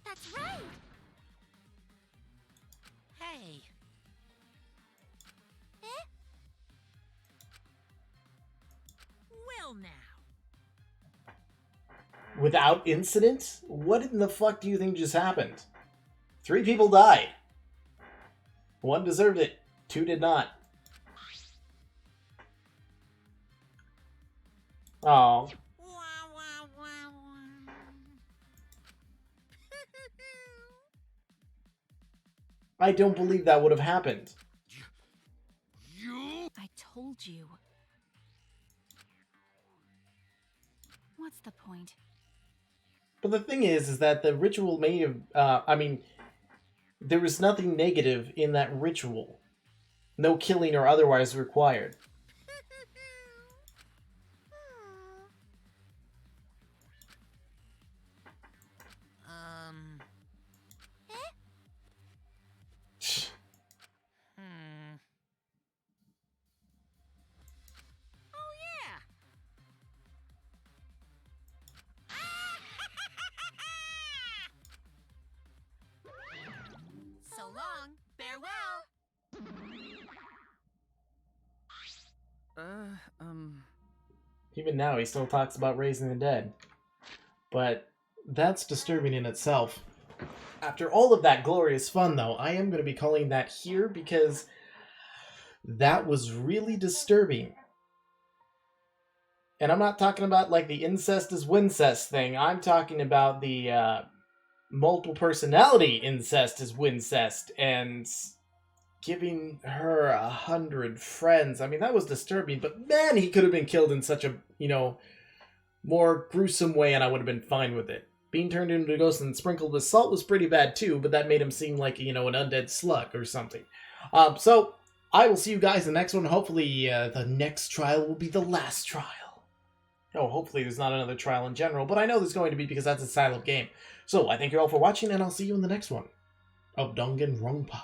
That's right! Hey. Well now. Without incident? What in the fuck do you think just happened? 3 people died. 1 deserved it. 2 did not. Oh. I don't believe that would have happened. I told you. What's the point? But the thing is that the ritual may have, I mean, there was nothing negative in that ritual. No killing or otherwise required. Oh yeah. So long, farewell. Even now, he still talks about raising the dead. But that's disturbing in itself. After all of that glorious fun, though, I am going to be calling that here because that was really disturbing. And I'm not talking about, like, the incest is wincest thing. I'm talking about the multiple personality incest is wincest and giving her 100 friends. I mean, that was disturbing, but man, he could have been killed in such a, you know, more gruesome way and I would have been fine with it. Being turned into a ghost and sprinkled with salt was pretty bad too, but that made him seem like, you know, an undead slug or something. So, I will see you guys in the next one. Hopefully, the next trial will be the last trial. Oh, hopefully there's not another trial in general, but I know there's going to be because that's a silent game. So, I thank you all for watching, and I'll see you in the next one of Danganronpa.